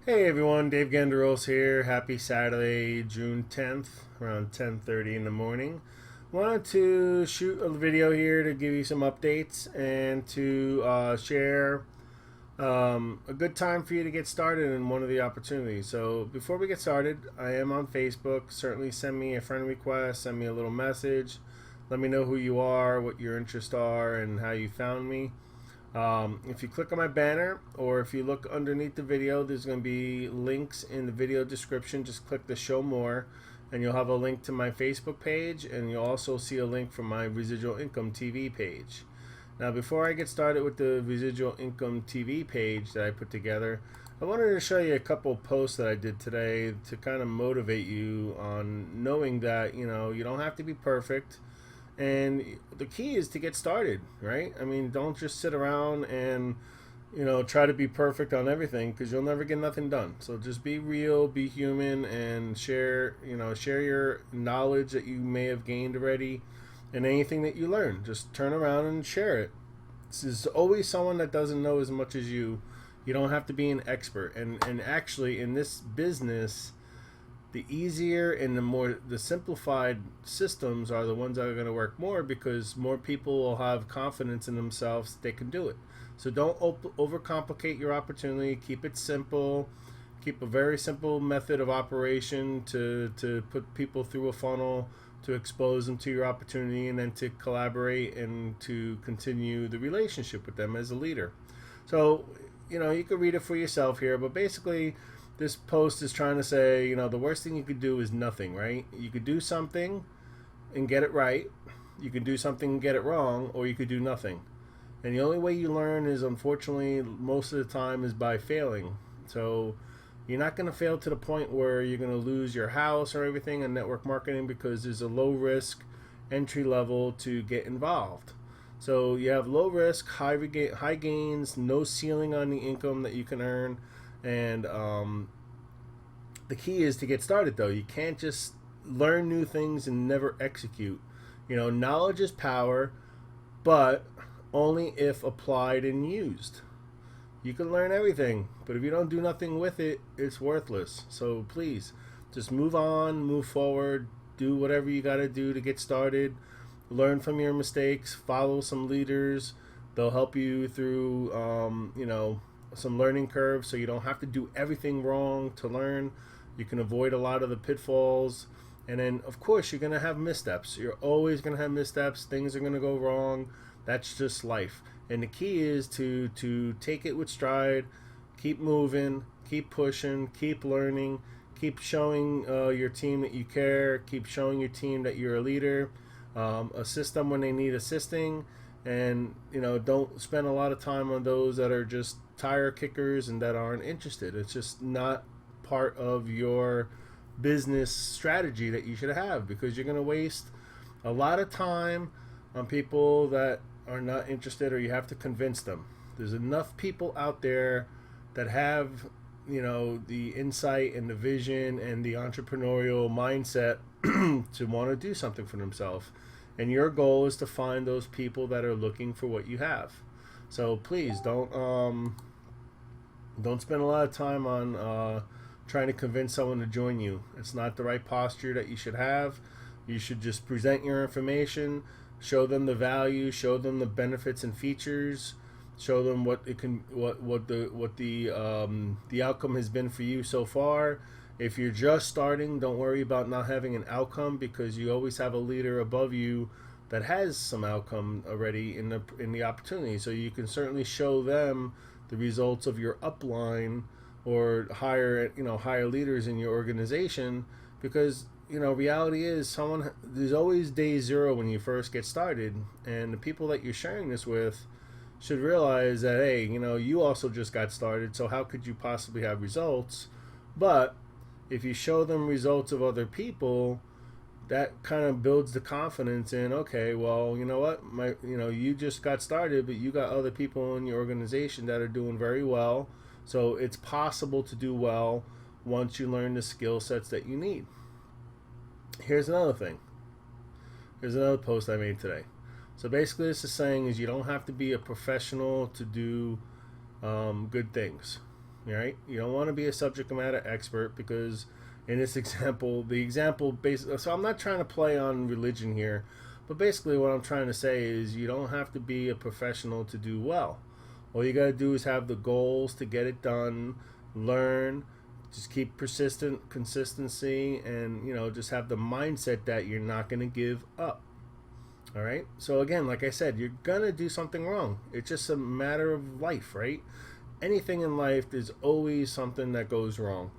Hey everyone, Dave Gandarillas here. Happy Saturday, June 10th, around 10:30 in the morning. Wanted to shoot a video here to give you some updates and to share a good time for you to get started in one of the opportunities. So before we get started, I am on Facebook. Certainly send me a friend request, send me a little message. Let me know who you are, what your interests are, and how you found me. If you click on my banner or if you look underneath the video, there's going to be links in the video description. Just click the show more and you'll have a link to my Facebook page, and you'll also see a link from my residual income TV page. Now before I get started with the residual income TV page that I put together, I wanted to show you a couple posts that I did today to kind of motivate you on knowing that you don't have to be perfect. And the key is to get started, right? I mean, don't just sit around and try to be perfect on everything, because you'll never get nothing done. So just be real, be human, and share your knowledge that you may have gained already, and anything that you learn, just turn around and share it. There's always someone that doesn't know as much as you. You don't have to be an expert, and actually in this business, the easier and the simplified systems are the ones that are going to work more, because more people will have confidence in themselves that they can do it. So don't overcomplicate your opportunity. Keep it simple. Keep a very simple method of operation to put people through a funnel, to expose them to your opportunity, and then to collaborate and to continue the relationship with them as a leader. So you can read it for yourself here, but basically this post is trying to say, the worst thing you could do is nothing, right? You could do something and get it right. You could do something and get it wrong, or you could do nothing. And the only way you learn is, unfortunately, most of the time is by failing. So you're not going to fail to the point where you're going to lose your house or everything in network marketing, because there's a low risk entry level to get involved. So you have low risk, high gains, no ceiling on the income that you can earn. And the key is to get started, though. You can't just learn new things and never execute. Knowledge is power, but only if applied and used. You can learn everything, but if you don't do nothing with it, it's worthless. So please, just move on, move forward, do whatever you got to do to get started. Learn from your mistakes, follow some leaders. They'll help you through, some learning curves, so you don't have to do everything wrong to learn. You can avoid a lot of the pitfalls. And then of course you're going to have missteps. You're always going to have missteps. Things are going to go wrong. That's just life. And the key is to take it with stride, keep moving, keep pushing, keep learning, keep showing your team that you care, keep showing your team that you're a leader. Assist them when they need assisting, and don't spend a lot of time on those that are just tire kickers and that aren't interested. It's just not part of your business strategy that you should have, because you're going to waste a lot of time on people that are not interested, or you have to convince them. There's enough people out there that have the insight and the vision and the entrepreneurial mindset to want to do something for themselves. And your goal is to find those people that are looking for what you have. So please don't spend a lot of time on trying to convince someone to join you. It's not the right posture that you should have. You should just present your information, show them the value, show them the benefits and features, show them what the outcome has been for you so far. If you're just starting, don't worry about not having an outcome, because you always have a leader above you that has some outcome already in the opportunity. So you can certainly show them the results of your upline or higher leaders in your organization, because reality is there's always day zero when you first get started, and the people that you're sharing this with should realize that, hey, you also just got started, so how could you possibly have results? But if you show them results of other people, that kind of builds the confidence in, okay, well, you know what, you just got started, but you got other people in your organization that are doing very well. So it's possible to do well once you learn the skill sets that you need. Here's another thing. Here's another post I made today. So basically, this is saying is you don't have to be a professional to do good things. right? You don't want to be a subject matter expert because in this example, the example basically, so I'm not trying to play on religion here, but basically what I'm trying to say is you don't have to be a professional to do well. All you got to do is have the goals to get it done, learn, just keep persistent consistency, and just have the mindset that you're not going to give up. All right. So again, like I said, you're going to do something wrong. It's just a matter of life, right? Anything in life, there's always something that goes wrong.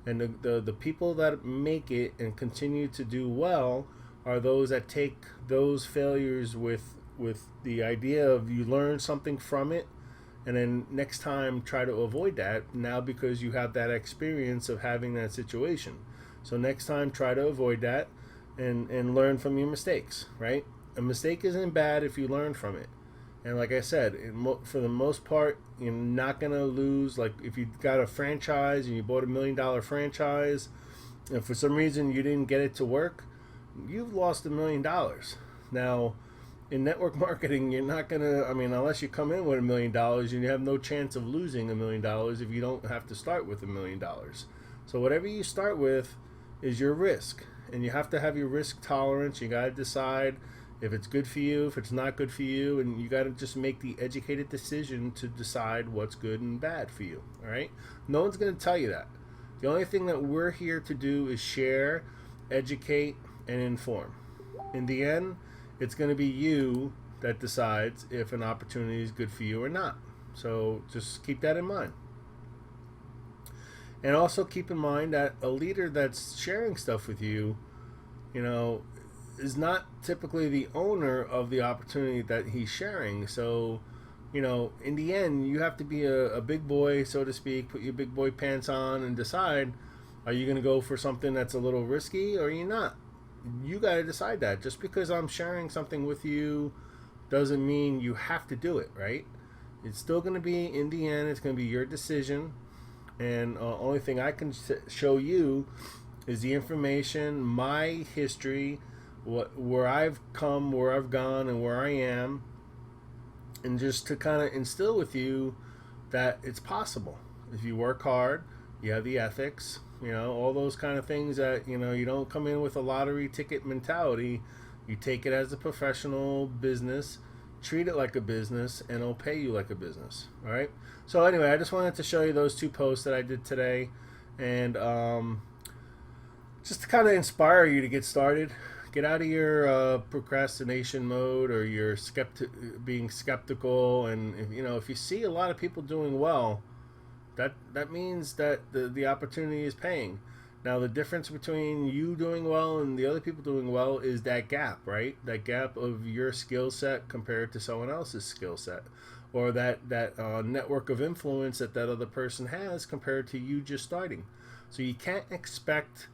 And the people that make it and continue to do well are those that take those failures with the idea of you learn something from it, and then next time try to avoid that now because you have that experience of having that situation. So next time try to avoid that and learn from your mistakes, right? A mistake isn't bad if you learn from it. And like I said, for the most part, you're not going to lose. Like if you got a franchise and you bought $1 million franchise and for some reason you didn't get it to work, you've lost $1 million. Now, in network marketing, you're not going to, unless you come in with $1 million, you have no chance of losing $1 million if you don't have to start with $1 million. So whatever you start with is your risk. And you have to have your risk tolerance. You got to decide if it's good for you, if it's not good for you, and you got to just make the educated decision to decide what's good and bad for you. All right? No one's going to tell you that. The only thing that we're here to do is share, educate, and inform. In the end, it's going to be you that decides if an opportunity is good for you or not. So just keep that in mind. And also keep in mind that a leader that's sharing stuff with you, is not typically the owner of the opportunity that he's sharing. So, in the end, you have to be a big boy, so to speak, put your big boy pants on and decide, are you going to go for something that's a little risky or are you not? You got to decide that. Just because I'm sharing something with you doesn't mean you have to do it, right? It's still going to be, in the end, it's going to be your decision. And only thing I can show you is the information, my history, where I've come, where I've gone, and where I am, and just to kind of instill with you that it's possible. If you work hard, you have the ethics, all those kind of things that, you don't come in with a lottery ticket mentality. You take it as a professional business, treat it like a business, and it'll pay you like a business. All right. So anyway, I just wanted to show you those 2 posts that I did today, and just to kind of inspire you to get started. Get out of your procrastination mode or your being skeptical. And if you see a lot of people doing well, that means that the opportunity is paying. Now the difference between you doing well and the other people doing well is that gap, right? That gap of your skill set compared to someone else's skill set, or that network of influence that other person has compared to you just starting. So you can't expect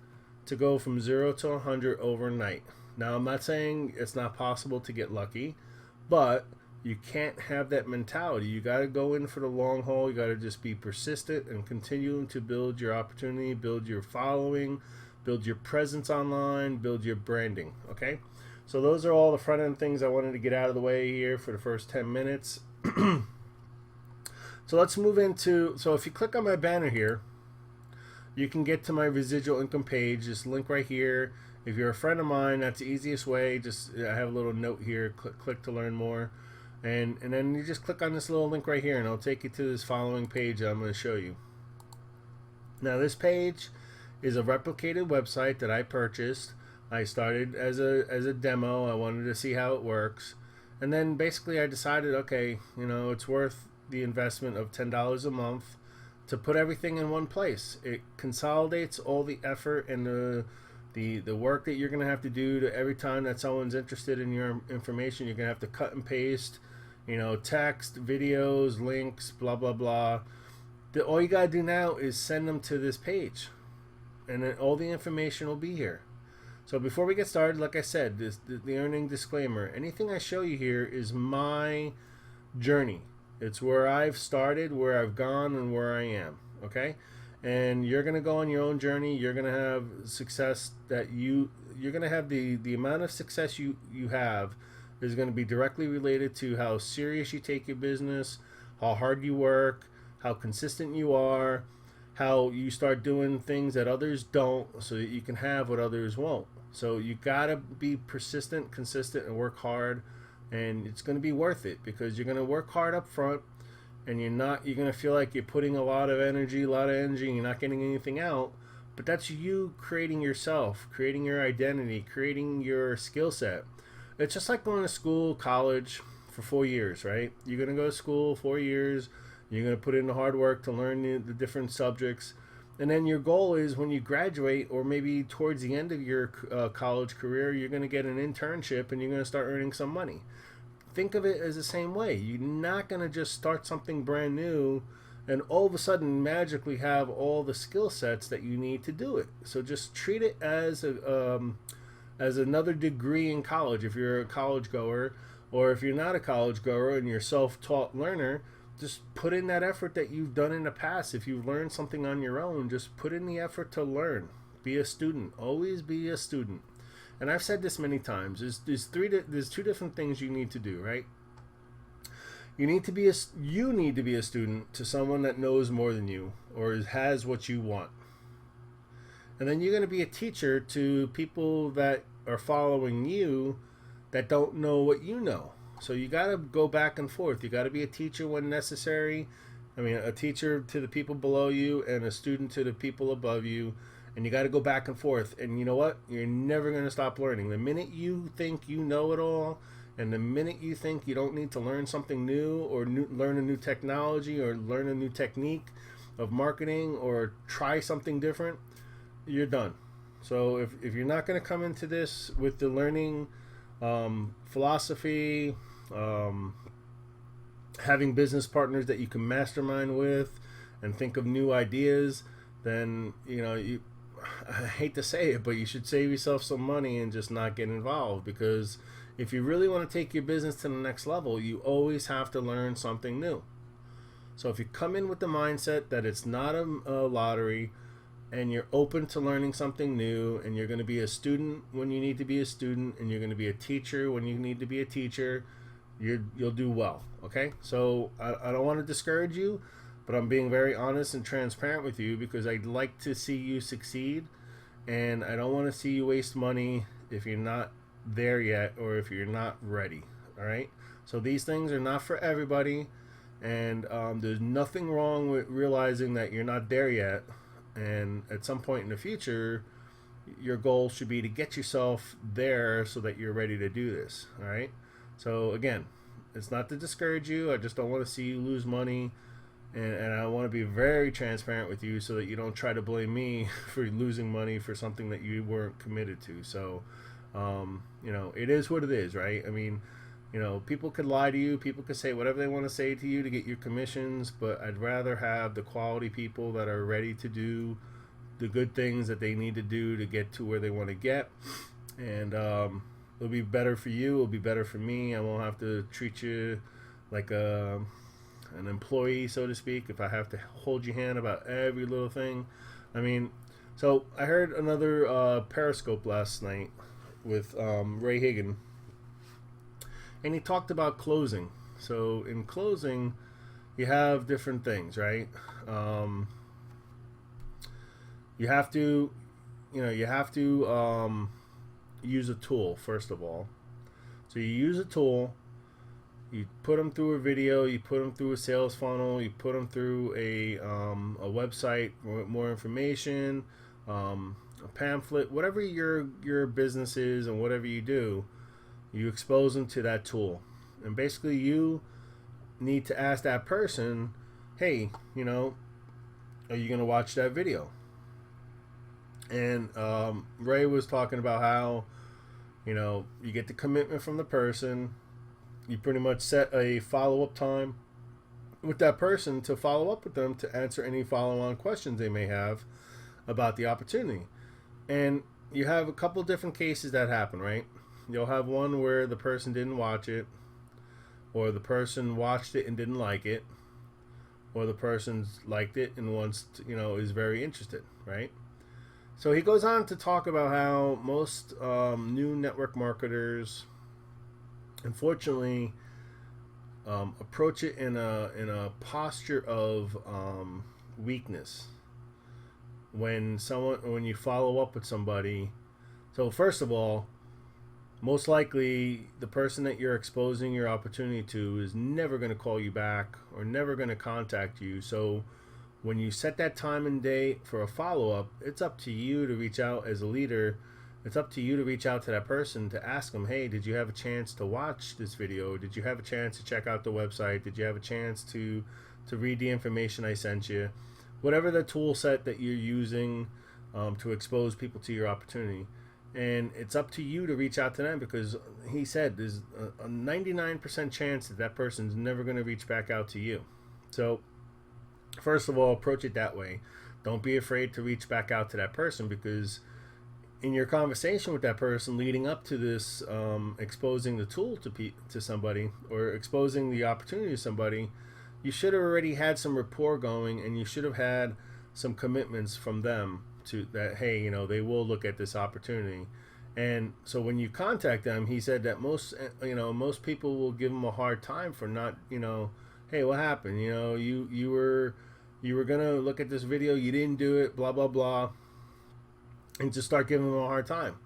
to go from 0 to 100 overnight. Now, I'm not saying it's not possible to get lucky, but you can't have that mentality. You got to go in for the long haul. You got to just be persistent and continue to build your opportunity, build your following, build your presence online, build your branding, okay? So those are all the front end things I wanted to get out of the way here for the first 10 minutes. So let's move into, so if you click on my banner here, you can get to my residual income page. Just link right here. If you're a friend of mine, that's the easiest way. Just I have a little note here. Click to learn more, and then you just click on this little link right here, and it'll take you to this following page that I'm going to show you. Now this page is a replicated website that I purchased. I started as a demo. I wanted to see how it works, and then basically I decided, okay, it's worth the investment of $10 a month to put everything in one place. It consolidates all the effort and the work that you're going to have to do to every time that someone's interested in your information. You're going to have to cut and paste, text, videos, links, blah, blah, blah. All you got to do now is send them to this page, and then all the information will be here. So before we get started, like I said, the earning disclaimer, anything I show you here is my journey. It's where I've started, where I've gone, and where I am, okay? And you're going to go on your own journey. You're going to have success that you're going to have the amount of success you have is going to be directly related to how serious you take your business, how hard you work, how consistent you are, how you start doing things that others don't so that you can have what others won't. So you gotta be persistent, consistent, and work hard, and it's gonna be worth it because you're gonna work hard up front, and you're gonna feel like you're putting a lot of energy, and you're not getting anything out. But that's you creating yourself, creating your identity, creating your skill set. It's just like going to school, college for 4 years, right? You're gonna go to school 4 years. You're gonna put in the hard work to learn the different subjects, and then your goal is when you graduate, or maybe towards the end of your college career, you're gonna get an internship and you're gonna start earning some money. Think of it as the same way. You're not gonna just start something brand new and all of a sudden magically have all the skill sets that you need to do it. So just treat it as another degree in college if you're a college goer, or if you're not a college goer and you're a self-taught learner, just put in that effort that you've done in the past. If you've learned something on your own, just put in the effort to learn. Be a student. Always be a student. And I've said this many times. There's two different things you need to do, right? You need to be a student to someone that knows more than you or has what you want. And then you're going to be a teacher to people that are following you that don't know what you know. So you got to go back and forth. You got to be a teacher when necessary. I mean, a teacher to the people below you and a student to the people above you. And you got to go back and forth. And you know what? You're never going to stop learning. The minute you think you know it all, and the minute you think you don't need to learn something new or learn a new technology or learn a new technique of marketing or try something different, you're done. So if you're not going to come into this with the learning philosophy, having business partners that you can mastermind with and think of new ideas, then I hate to say it, but you should save yourself some money and just not get involved, because if you really want to take your business to the next level, you always have to learn something new. So if you come in with the mindset that it's not a lottery, and you're open to learning something new, and you're going to be a student when you need to be a student, and you're going to be a teacher when you need to be a teacher, you'll do well. Okay? So I don't want to discourage you, but I'm being very honest and transparent with you because I'd like to see you succeed, and I don't want to see you waste money if you're not there yet or if you're not ready. All right? So these things are not for everybody, and there's nothing wrong with realizing that you're not there yet. And at some point in the future, your goal should be to get yourself there so that you're ready to do this. All right. So again, it's not to discourage you. I just don't want to see you lose money, and I want to be very transparent with you so that you don't try to blame me for losing money for something that you weren't committed to. So, it is what it is, right? I mean, people could lie to you, people could say whatever they want to say to you to get your commissions, but I'd rather have the quality people that are ready to do the good things that they need to do to get to where they want to get. And it'll be better for you, it'll be better for me. I won't have to treat you like an employee, so to speak, if I have to hold your hand about every little thing. I mean, so I heard another Periscope last night with Ray Higgin, and he talked about closing. So in closing, you have different things, right? You have to use a tool first of all. So you use a tool, you put them through a video, you put them through a sales funnel, you put them through a website with more information, a pamphlet, whatever your business is and whatever you do. You expose them to that tool. And basically you need to ask that person, hey, are you going to watch that video? And Ray was talking about how, you get the commitment from the person. You pretty much set a follow-up time with that person to follow up with them to answer any follow-on questions they may have about the opportunity. And you have a couple different cases that happen, right? You'll have one where the person didn't watch it, or the person watched it and didn't like it, or the person's liked it and wants to, is very interested, right? So he goes on to talk about how most new network marketers, unfortunately, approach it in a posture of weakness. When you follow up with somebody, so first of all, most likely the person that you're exposing your opportunity to is never going to call you back or never going to contact you. So when you set that time and date for a follow-up, it's up to you to reach out as a leader. It's up to you to reach out to that person to ask them, hey, did you have a chance to watch this video? Did you have a chance to check out the website? Did you have a chance to read the information I sent you? Whatever the tool set that you're using to expose people to your opportunity. And it's up to you to reach out to them, because he said there's a 99% chance that that person's never going to reach back out to you. So first of all, approach it that way. Don't be afraid to reach back out to that person, because in your conversation with that person leading up to this, exposing the tool to somebody, or exposing the opportunity to somebody, you should have already had some rapport going, and you should have had some commitments from them to that, hey, they will look at this opportunity. And so when you contact them, he said that most people will give him a hard time for not, hey, what happened? You were gonna look at this video, you didn't do it, blah blah blah, and just start giving him a hard time.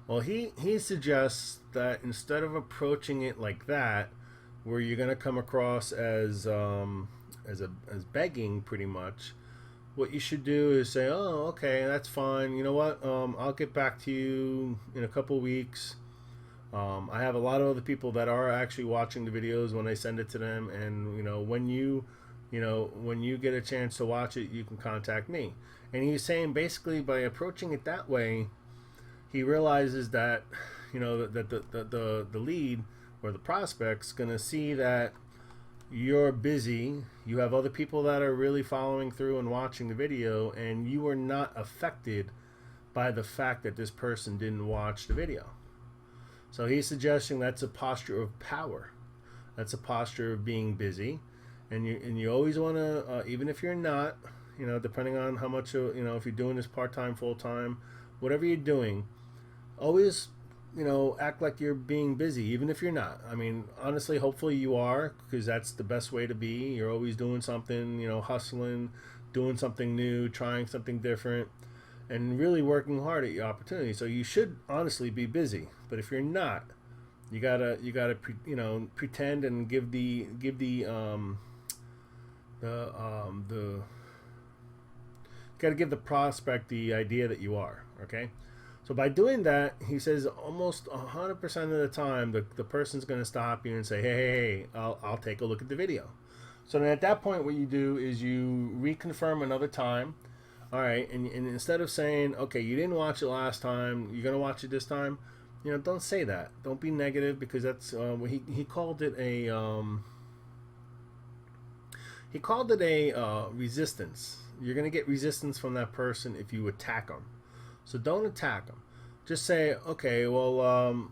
Well, he suggests that instead of approaching it like that, where you're gonna come across as begging, pretty much, what you should do is say, oh, okay, that's fine. You know what? I'll get back to you in a couple weeks. I have a lot of other people that are actually watching the videos when I send it to them, and when you get a chance to watch it, you can contact me. And he's saying basically by approaching it that way, he realizes that that the lead or the prospect's gonna see that you're busy, you have other people that are really following through and watching the video, and you are not affected by the fact that this person didn't watch the video. So he's suggesting that's a posture of power. That's a posture of being busy, and you always want to, even if you're not, depending on how much, if you're doing this part-time, full-time, whatever you're doing, always act like you're being busy, even if you're not. I mean, honestly, hopefully you are, because that's the best way to be. You're always doing something, hustling, doing something new, trying something different, and really working hard at your opportunity. So you should honestly be busy. But if you're not, you gotta pretend and give the prospect the idea that you are, okay? So by doing that, he says almost 100% of the time, the person's going to stop you and say, hey, I'll take a look at the video. So then at that point, what you do is you reconfirm another time. All right, and instead of saying, okay, you didn't watch it last time, you're going to watch it this time, don't say that. Don't be negative, because that's he called it a resistance. You're going to get resistance from that person if you attack them. So don't attack them. Just say, okay, well,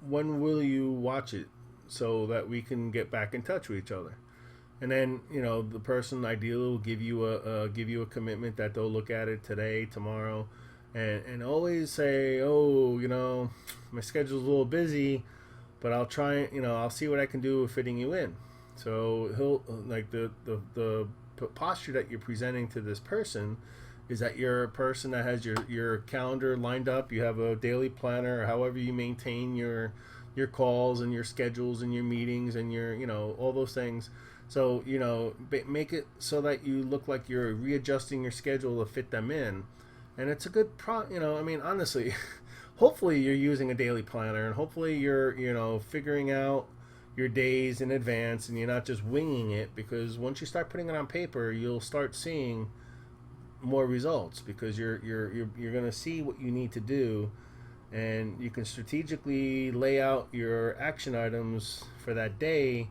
when will you watch it so that we can get back in touch with each other? And then, the person ideally will give you a commitment that they'll look at it today, tomorrow, and always say, oh, my schedule's a little busy, but I'll try, I'll see what I can do with fitting you in. So he'll, like, the posture that you're presenting to this person is that you're a person that has your calendar lined up. You have a daily planner, or however you maintain your calls and your schedules and your meetings and your all those things. So make it so that you look like you're readjusting your schedule to fit them in, and it's a good honestly, hopefully you're using a daily planner, and hopefully you're figuring out your days in advance, and you're not just winging it, because once you start putting it on paper, you'll start seeing more results, because you're going to see what you need to do, and you can strategically lay out your action items for that day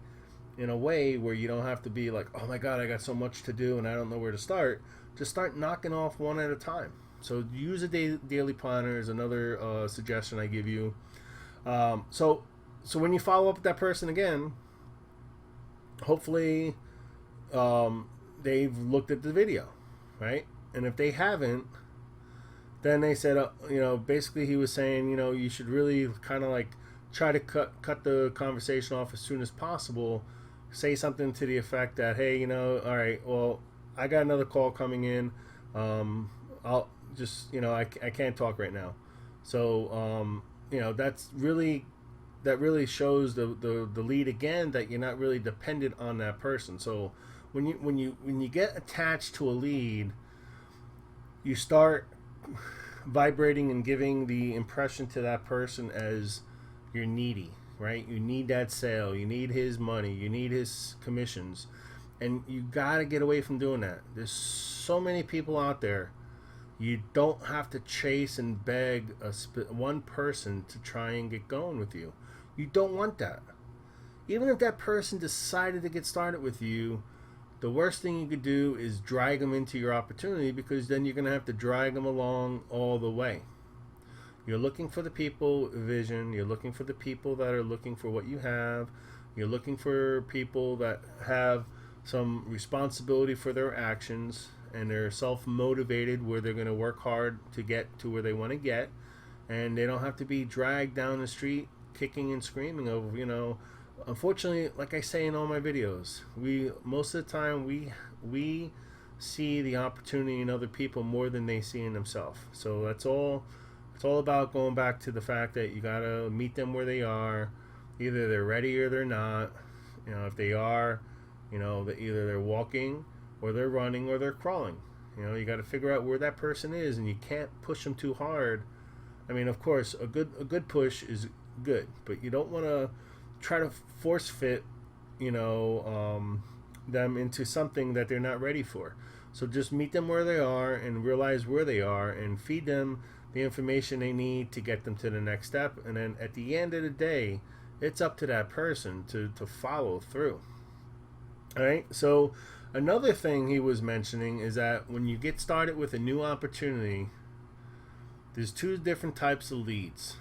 in a way where you don't have to be like, oh my god, I got so much to do and I don't know where to start. Just start knocking off one at a time. So use a daily planner is another suggestion I give you. So when you follow up with that person again, hopefully they've looked at the video, right? And if they haven't, then they said, basically he was saying, you should really kind of like try to cut the conversation off as soon as possible. Say something to the effect that, hey, all right, well, I got another call coming in. I'll just, I can't talk right now. So, that really shows the lead again that you're not really dependent on that person. So when you get attached to a lead, you start vibrating and giving the impression to that person as you're needy, right? You need that sale, you need his money, you need his commissions, and you got to get away from doing that. There's so many people out there. You don't have to chase and beg one person to try and get going with you. You don't want that. Even if that person decided to get started with you, the worst thing you could do is drag them into your opportunity, because then you're going to have to drag them along all the way. You're looking for the people vision. You're looking for the people that are looking for what you have. You're looking for people that have some responsibility for their actions, and they're self-motivated, where they're going to work hard to get to where they want to get, and they don't have to be dragged down the street kicking and screaming over, unfortunately, like I say in all my videos, most of the time we see the opportunity in other people more than they see in themselves. So it's all about going back to the fact that you gotta meet them where they are. Either they're ready or they're not. If they are, either they're walking or they're running or they're crawling. You got to figure out where that person is, and you can't push them too hard. I mean, of course, a good push is good, but you don't want to try to force fit, them into something that they're not ready for. So just meet them where they are and realize where they are, and feed them the information they need to get them to the next step. And then at the end of the day, it's up to that person to follow through. All right. So another thing he was mentioning is that when you get started with a new opportunity, there's two different types of leads.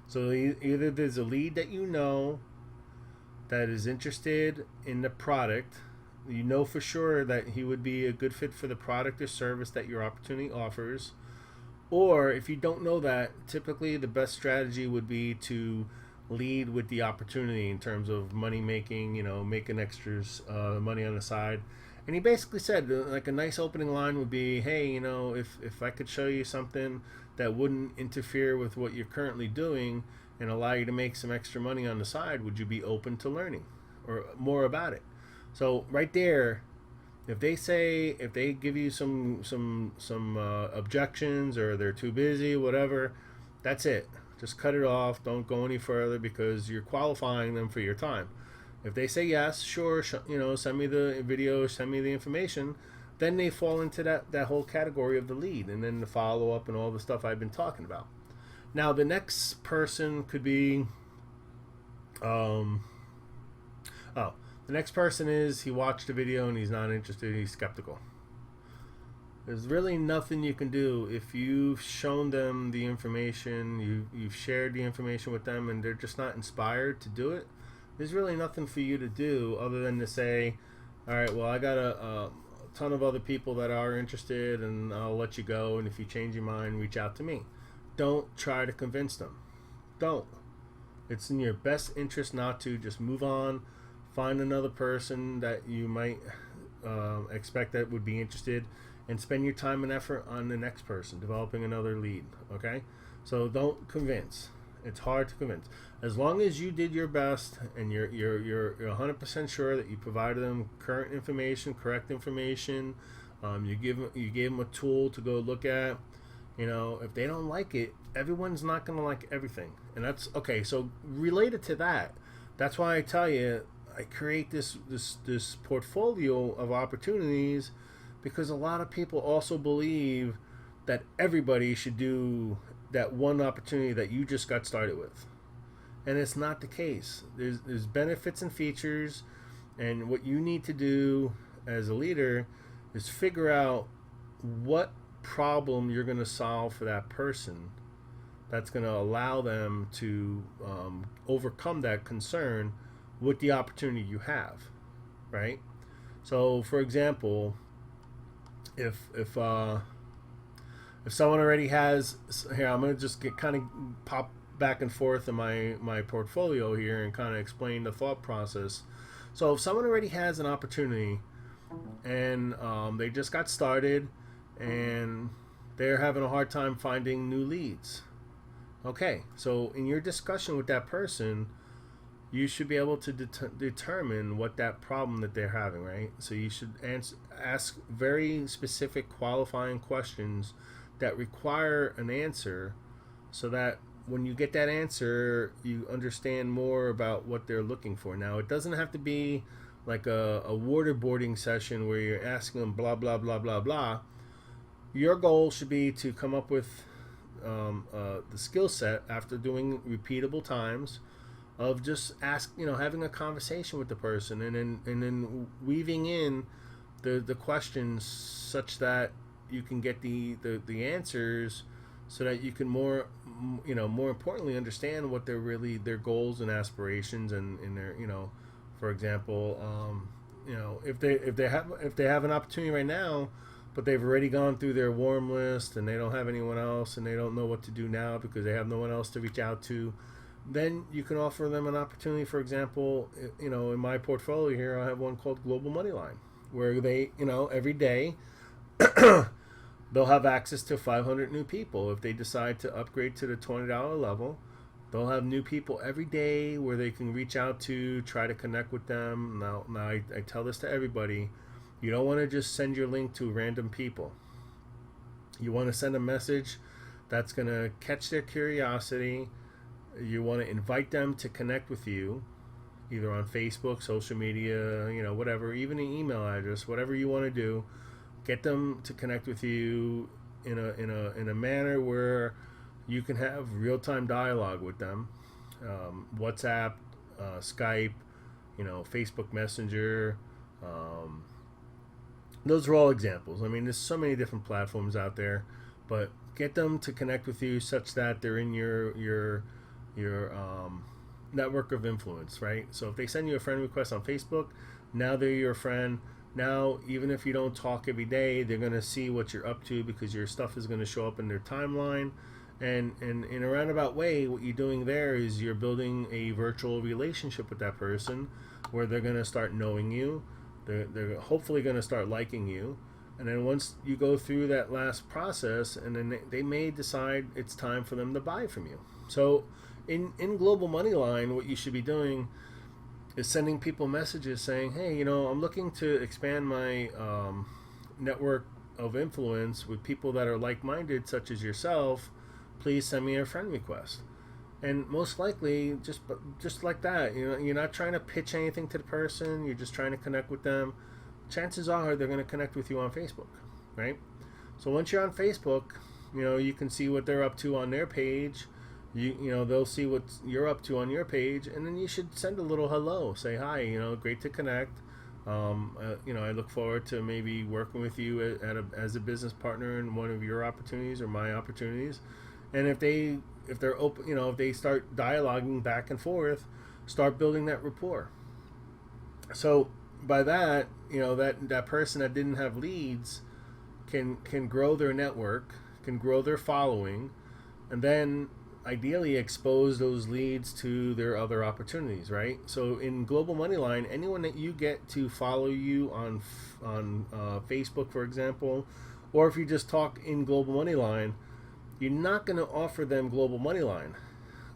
So either there's a lead that that is interested in the product, for sure that he would be a good fit for the product or service that your opportunity offers. Or if you don't know that, typically the best strategy would be to lead with the opportunity in terms of money making, making extras money on the side. And he basically said, like, a nice opening line would be, hey, if I could show you something that wouldn't interfere with what you're currently doing and allow you to make some extra money on the side, would you be open to learning or more about it? So right there, if they give you some objections, or they're too busy, whatever, that's it. Just cut it off. Don't go any further, because you're qualifying them for your time. If they say yes, sure, send me the video, send me the information, then they fall into that whole category of the lead, and then the follow up and all the stuff I've been talking about. Now the next person could be, the next person is, he watched the video and he's not interested, he's skeptical. There's really nothing you can do if you've shown them the information, you've shared the information with them, and they're just not inspired to do it. There's really nothing for you to do other than to say, all right, well, I got a ton of other people that are interested, and I'll let you go, and if you change your mind, reach out to me. Don't try to convince them. Don't. It's in your best interest not to. Just move on. Find another person that you might expect that would be interested, and spend your time and effort on the next person, developing another lead. Okay? So don't convince. It's hard to convince. As long as you did your best, and you're 100% sure that you provided them current information, correct information, you gave them a tool to go look at. If they don't like it, everyone's not going to like everything, and that's okay. So related to that, that's why I tell you, I create this portfolio of opportunities, because a lot of people also believe that everybody should do that one opportunity that you just got started with, and it's not the case. There's benefits and features, and what you need to do as a leader is figure out what problem you're going to solve for that person that's going to allow them to overcome that concern with the opportunity you have, right? So for example, if someone already has, here, I'm going to just pop back and forth in my portfolio here and kind of explain the thought process. So if someone already has an opportunity and they just got started and they're having a hard time finding new leads, okay, so in your discussion with that person, you should be able to determine what that problem that they're having, right? So you should ask very specific qualifying questions that require an answer, so that when you get that answer, you understand more about what they're looking for. Now, it doesn't have to be like a waterboarding session where you're asking them blah, blah, blah, blah, blah. Your goal should be to come up with the skill set after doing repeatable times of just having a conversation with the person, and then weaving in the questions such that you can get the answers, so that you can more importantly understand what their goals and aspirations and their, for example, if they have an opportunity right now, but they've already gone through their warm list and they don't have anyone else and they don't know what to do now because they have no one else to reach out to, then you can offer them an opportunity. For example, in my portfolio here, I have one called Global Moneyline, where they, every day they'll have access to 500 new people. If they decide to upgrade to the $20 level, they'll have new people every day where they can reach out to, try to connect with them. Now I tell this to everybody. You don't want to just send your link to random people. You want to send a message that's going to catch their curiosity. You want to invite them to connect with you, either on Facebook, social media, whatever, even an email address, whatever you want to do. Get them to connect with you in a manner where you can have real-time dialogue with them. WhatsApp, Skype, Facebook Messenger. Those are all examples. I mean, there's so many different platforms out there, but get them to connect with you such that they're in your network of influence, right? So if they send you a friend request on Facebook, now they're your friend. Now, even if you don't talk every day, they're going to see what you're up to because your stuff is going to show up in their timeline. And in a roundabout way, what you're doing there is you're building a virtual relationship with that person where they're going to start knowing you. They're hopefully going to start liking you. And then once you go through that last process, and then they may decide it's time for them to buy from you. So in Global Moneyline, what you should be doing is sending people messages saying, hey, I'm looking to expand my network of influence with people that are like-minded, such as yourself. Please send me a friend request. And most likely, just like that, you're not trying to pitch anything to the person. You're just trying to connect with them. Chances are they're going to connect with you on Facebook, right? So once you're on Facebook, you can see what they're up to on their page. They'll see what you're up to on your page, and then you should send a little hello. Say hi. Great to connect. I look forward to maybe working with you as a business partner in one of your opportunities or my opportunities. And if they're open, if they start dialoguing back and forth, start building that rapport. So by that, that person that didn't have leads can grow their network, can grow their following, and then ideally expose those leads to their other opportunities, right? So in Global Moneyline, anyone that you get to follow you on Facebook, for example, or if you just talk in Global Moneyline, you're not going to offer them Global Moneyline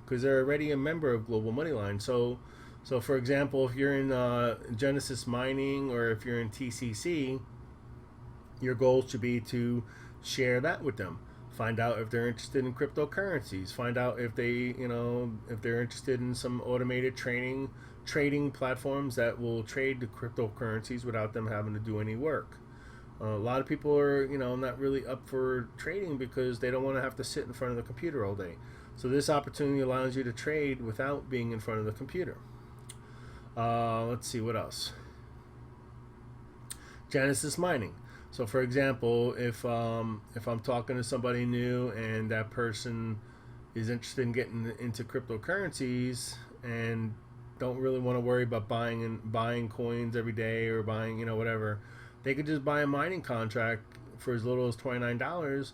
because they're already a member of Global Moneyline. So for example, if you're in Genesis Mining or if you're in TCC, your goal should be to share that with them. Find out if they're interested in cryptocurrencies. Find out if they're interested in some automated trading platforms that will trade the cryptocurrencies without them having to do any work. A lot of people are, not really up for trading because they don't want to have to sit in front of the computer all day. So this opportunity allows you to trade without being in front of the computer. Let's see, what else? Genesis Mining. So for example, if I'm talking to somebody new and that person is interested in getting into cryptocurrencies and don't really want to worry about buying coins every day or buying, whatever, they could just buy a mining contract for as little as $29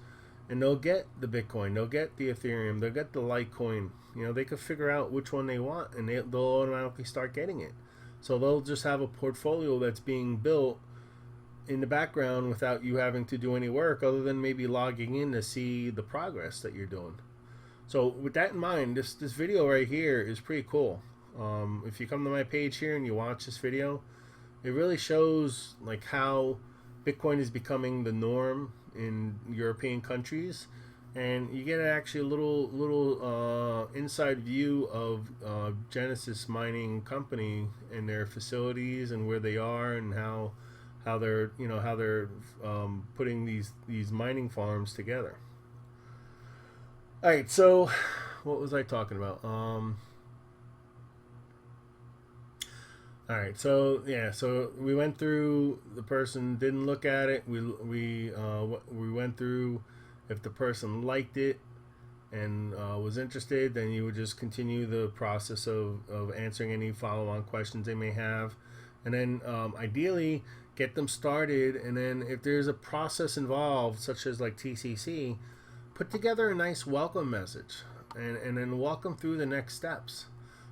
and they'll get the Bitcoin, they'll get the Ethereum, they'll get the Litecoin. You know, they can figure out which one they want, and they'll automatically start getting it. So they'll just have a portfolio that's being built in the background without you having to do any work other than maybe logging in to see the progress that you're doing. So with that in mind, this video right here is pretty cool. If you come to my page here and you watch this video, it really shows like how Bitcoin is becoming the norm in European countries, and you get actually a little inside view of Genesis Mining Company and their facilities and where they are and how they're putting these mining farms together. All right, so what was I talking about? All right, so yeah, so we went through the person didn't look at it. We went through if the person liked it and was interested, then you would just continue the process of answering any follow-on questions they may have, and then ideally get them started. And then if there's a process involved, such as like TCC, put together a nice welcome message and then walk them through the next steps.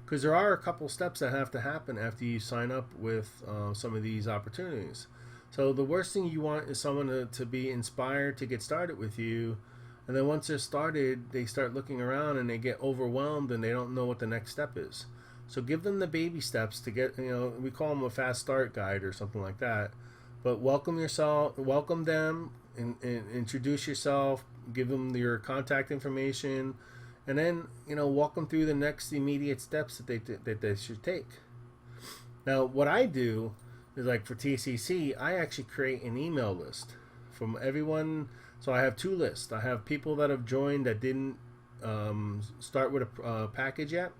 Because there are a couple steps that have to happen after you sign up with some of these opportunities. So the worst thing you want is someone to be inspired to get started with you, and then once they're started, they start looking around and they get overwhelmed and they don't know what the next step is. So give them the baby steps to get, we call them a fast start guide or something like that. But welcome them, and introduce yourself, give them your contact information, and then walk them through the next immediate steps that they should take. Now, what I do is, like for TCC, I actually create an email list from everyone. So I have two lists. I have people that have joined that didn't start with a package yet,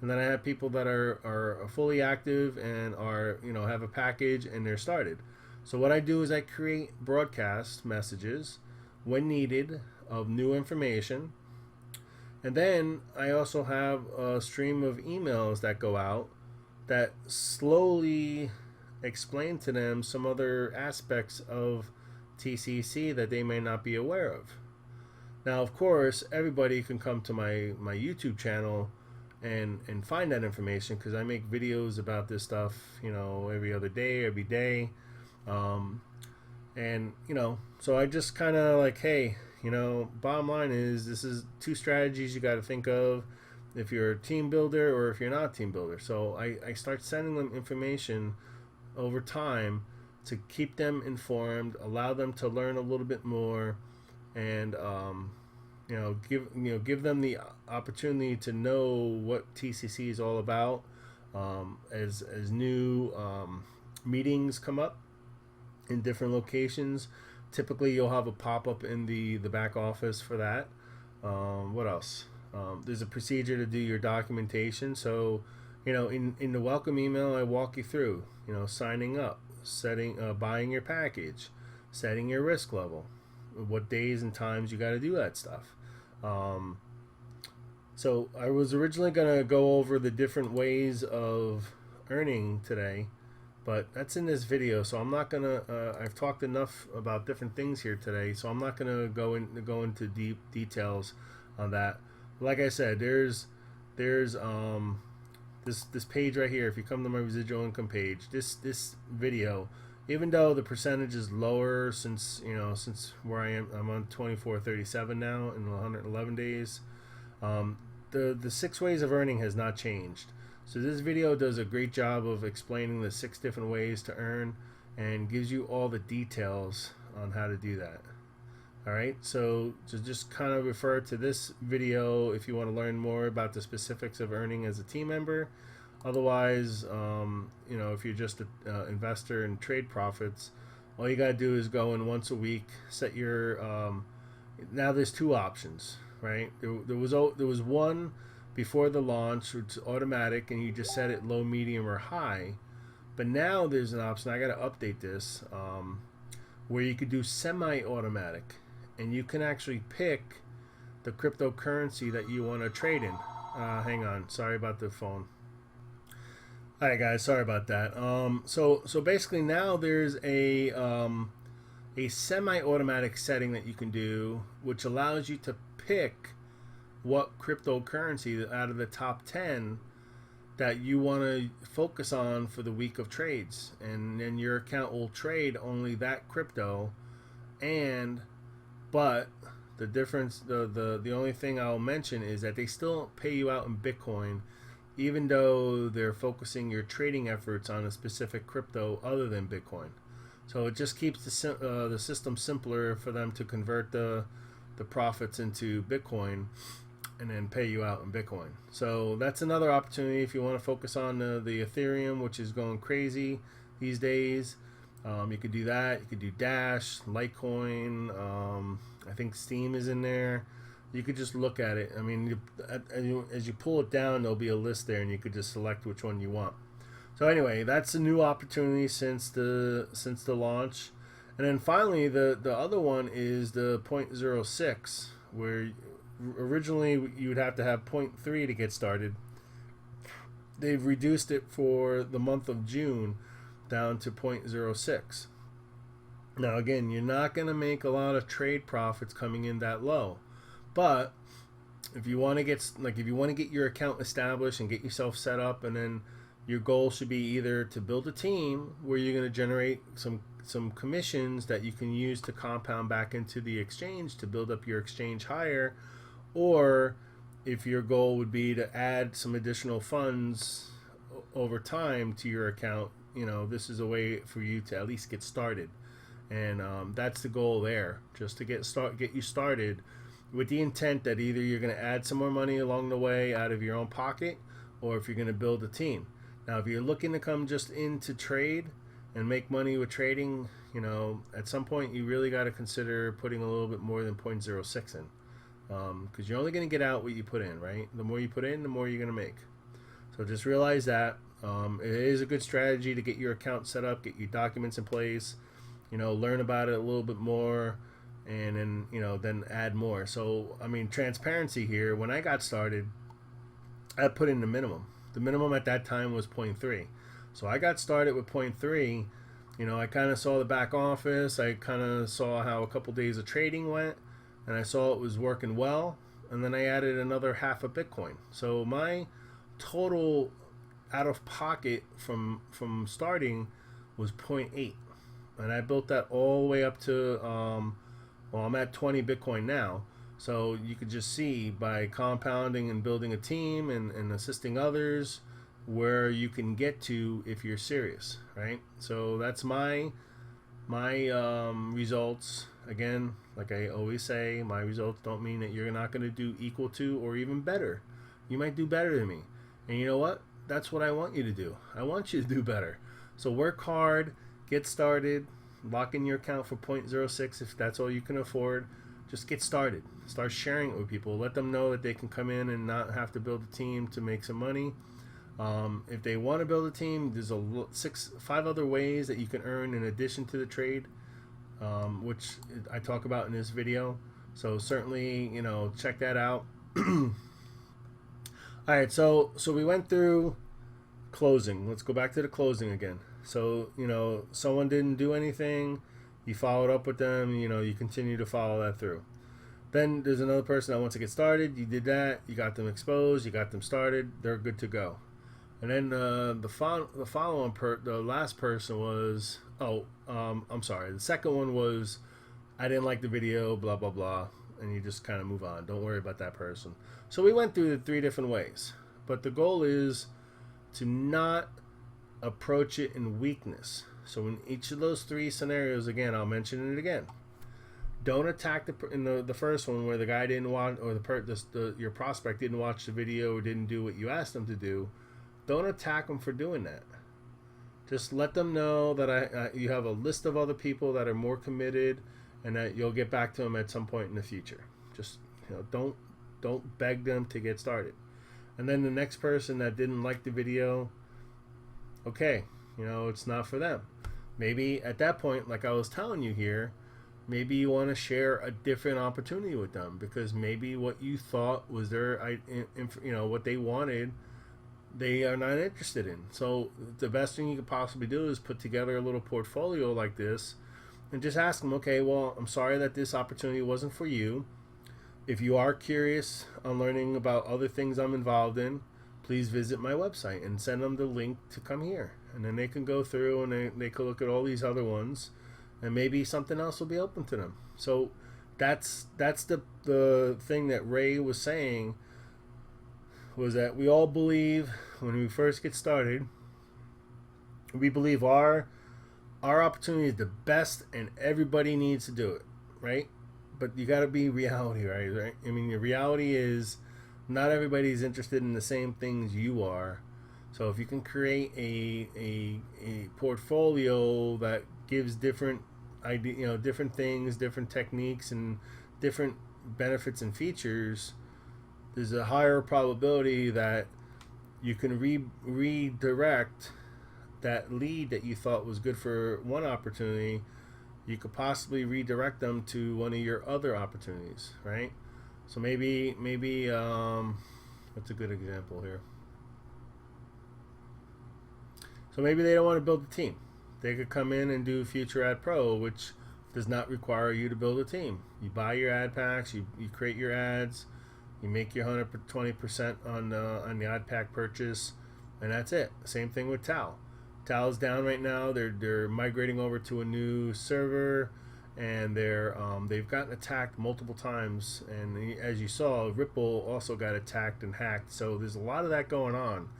and then I have people that are fully active and are have a package and they're started. So what I do is I create broadcast messages when needed of new information. And then I also have a stream of emails that go out that slowly explain to them some other aspects of TCC that they may not be aware of. Now, of course, everybody can come to my YouTube channel and find that information, because I make videos about this stuff, every other day, every day. And so I just kind of like, hey, bottom line is, this is two strategies you got to think of if you're a team builder or if you're not a team builder. So I start sending them information over time to keep them informed, allow them to learn a little bit more, and give them the opportunity to know what TCC is all about. As new meetings come up in different locations, typically you'll have a pop-up in the back office for that. What else? There's a procedure to do your documentation. So in the welcome email, I walk you through signing up, buying your package, setting your risk level, what days and times you got to do that stuff. So I was originally going to go over the different ways of earning today, but that's in this video, so I'm not gonna. I've talked enough about different things here today, so I'm not gonna go into deep details on that. Like I said, there's this page right here. If you come to my residual income page, this video, even though the percentage is lower since where I am, I'm on 2437 now in 111 days. The 6 ways of earning has not changed. So this video does a great job of explaining the 6 different ways to earn and gives you all the details on how to do that. All right, so just kind of refer to this video if you want to learn more about the specifics of earning as a team member. Otherwise, if you're just an investor and trade profits, all you got to do is go in once a week, set your now there's 2 options, right? There was one before the launch, it's automatic, and you just set it low, medium, or high. But now there's an option, I got to update this, where you could do semi-automatic, and you can actually pick the cryptocurrency that you want to trade in. Hang on, sorry about the phone. All right, guys, sorry about that. So basically now there's a a semi-automatic setting that you can do, which allows you to pick what cryptocurrency out of the top 10 that you want to focus on for the week of trades, and then your account will trade only that crypto. But the difference, the only thing I'll mention is that they still pay you out in Bitcoin, even though they're focusing your trading efforts on a specific crypto other than Bitcoin. So it just keeps the system simpler for them to convert the profits into Bitcoin and then pay you out in Bitcoin. So that's another opportunity if you want to focus on the Ethereum, which is going crazy these days. You could do that. You could do Dash, Litecoin. I think Steam is in there. You could just look at it. I mean, as you pull it down, there'll be a list there, and you could just select which one you want. So anyway, that's a new opportunity since the launch. And then finally, the other one is the 0.06, where originally you would have to have 0.3 to get started. They've reduced it for the month of June down to 0.06. Now again, you're not going to make a lot of trade profits coming in that low, but if you want to get your account established and get yourself set up, and then your goal should be either to build a team where you're going to generate some commissions that you can use to compound back into the exchange to build up your exchange higher, or if your goal would be to add some additional funds over time to your account, this is a way for you to at least get started. And that's the goal there, just to get you started with the intent that either you're going to add some more money along the way out of your own pocket, or if you're going to build a team. Now, if you're looking to come just into trade and make money with trading, at some point you really got to consider putting a little bit more than 0.06 in. Because you're only going to get out what you put in, right? The more you put in, the more you're going to make. So just realize that. It is a good strategy to get your account set up, get your documents in place, learn about it a little bit more, and then, then add more. So, I mean, transparency here, when I got started, I put in the minimum. The minimum at that time was 0.3. So I got started with 0.3. I kind of saw the back office. I kind of saw how a couple days of trading went, and I saw it was working well, and then I added another half a Bitcoin. So my total out of pocket from starting was 0.8, and I built that all the way up to I'm at 20 Bitcoin now. So you could just see by compounding and building a team and assisting others where you can get to if you're serious, right? So that's my results. Again, like I always say, my results don't mean that you're not going to do equal to or even better. You might do better than me. And you know what? That's what I want you to do. I want you to do better. So work hard, get started, lock in your account for 0.06 if that's all you can afford. Just get started. Start sharing it with people. Let them know that they can come in and not have to build a team to make some money. If they want to build a team, there's 5 other ways that you can earn in addition to the trade, which I talk about in this video. So certainly, check that out. All right, so we went through closing. Let's go back to the closing again. So, someone didn't do anything. You followed up with them, you continue to follow that through. Then there's another person that wants to get started. You did that. You got them exposed. You got them started. They're good to go. And then the last person was, I'm sorry. The second one was, I didn't like the video, blah, blah, blah. And you just kind of move on. Don't worry about that person. So we went through the 3 different ways. But the goal is to not approach it in weakness. So in each of those 3 scenarios, again, I'll mention it again. Don't attack in the first one where the guy didn't watch, or your prospect didn't watch the video or didn't do what you asked them to do. Don't attack them for doing that. Just let them know that you have a list of other people that are more committed, and that you'll get back to them at some point in the future. Just don't beg them to get started. And then the next person that didn't like the video, okay, it's not for them. Maybe at that point, like I was telling you here, maybe you want to share a different opportunity with them, because maybe what you thought was what they wanted, they are not interested in. So the best thing you could possibly do is put together a little portfolio like this and just ask them, okay, well, I'm sorry that this opportunity wasn't for you. If you are curious on learning about other things I'm involved in, please visit my website, and send them the link to come here. And then they can go through and they can look at all these other ones, and maybe something else will be open to them. So that's the thing that Ray was saying, was that we all believe when we first get started, we believe our opportunity is the best and everybody needs to do it, right? But you got to be reality, right? I mean, the reality is not everybody's interested in the same things you are. So if you can create a portfolio that gives different different things, different techniques, and different benefits and features, there's a higher probability that you can redirect that lead that you thought was good for one opportunity. You could possibly redirect them to one of your other opportunities, right? So maybe what's a good example here? So maybe they don't want to build a team. They could come in and do Future Ad Pro, which does not require you to build a team. You buy your ad packs, you create your ads, you make your 120% on the Adpack purchase, and that's it. Same thing with Tal. Tal's down right now. They're migrating over to a new server, and they've gotten attacked multiple times. And as you saw, Ripple also got attacked and hacked. So there's a lot of that going on.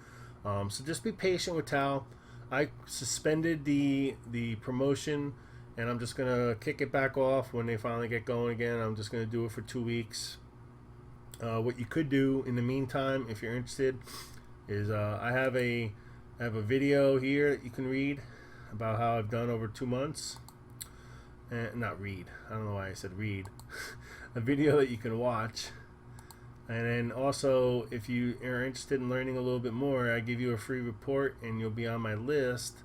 So just be patient with Tal. I suspended the promotion, and I'm just gonna kick it back off when they finally get going again. I'm just gonna do it for 2 weeks. What you could do in the meantime, if you're interested, is I have a video here that you can read about how I've done over 2 months. Not read. I don't know why I said read. A video that you can watch. And then also, if you are interested in learning a little bit more, I give you a free report and you'll be on my list.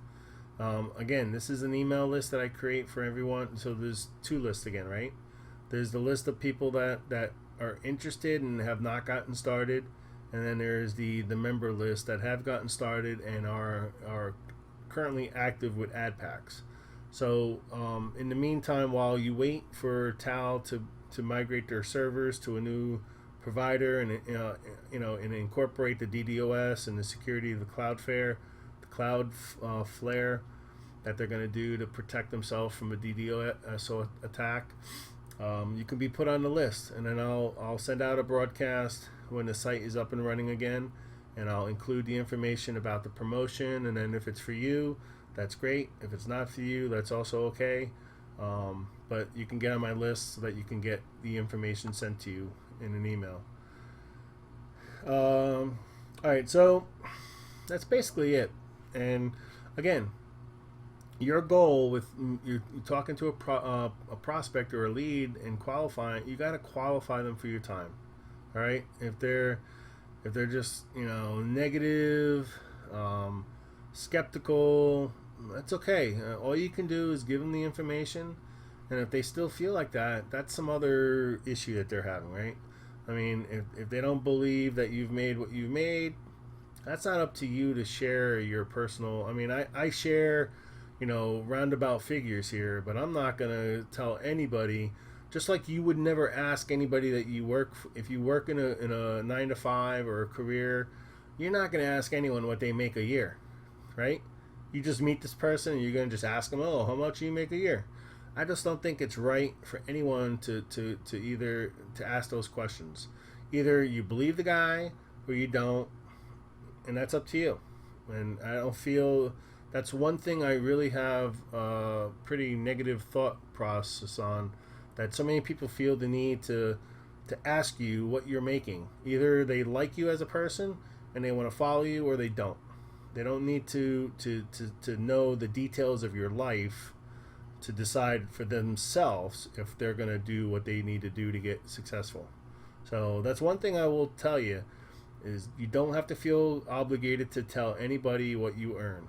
Again, this is an email list that I create for everyone. So there's 2 lists again, right? There's the list of people that are interested and have not gotten started. And then there's the member list that have gotten started and are currently active with ad packs. So in the meantime, while you wait for Tal to migrate their servers to a new provider and and incorporate the DDoS and the security of the Cloudflare that they're going to do to protect themselves from a DDoS attack, you can be put on the list, and then I'll send out a broadcast when the site is up and running again, and I'll include the information about the promotion. And then if it's for you, that's great. If it's not for you, that's also okay. But you can get on my list so that you can get the information sent to you in an email. All right, so that's basically it. And again, your goal with you're talking to a prospect or a lead and qualifying, you got to qualify them for your time. All right, if they're just negative, skeptical, that's okay. All you can do is give them the information, and if they still feel like that, that's some other issue that they're having, right? I mean, if they don't believe that you've made what you've made, that's not up to you to share your personal. I mean, I share roundabout figures here, but I'm not gonna tell anybody. Just like you would never ask anybody that you work, if you work in a 9-to-5 or a career, you're not going to ask anyone what they make a year, right? You just meet this person and you're going to just ask them, oh, how much do you make a year? I just don't think it's right for anyone to ask those questions. Either you believe the guy or you don't, and that's up to you. And I don't feel that's one thing I really have a pretty negative thought process on. That so many people feel the need to ask you what you're making. Either they like you as a person and they want to follow you, or they don't. They don't need to know the details of your life to decide for themselves if they're going to do what they need to do to get successful. So that's one thing I will tell you, is you don't have to feel obligated to tell anybody what you earn.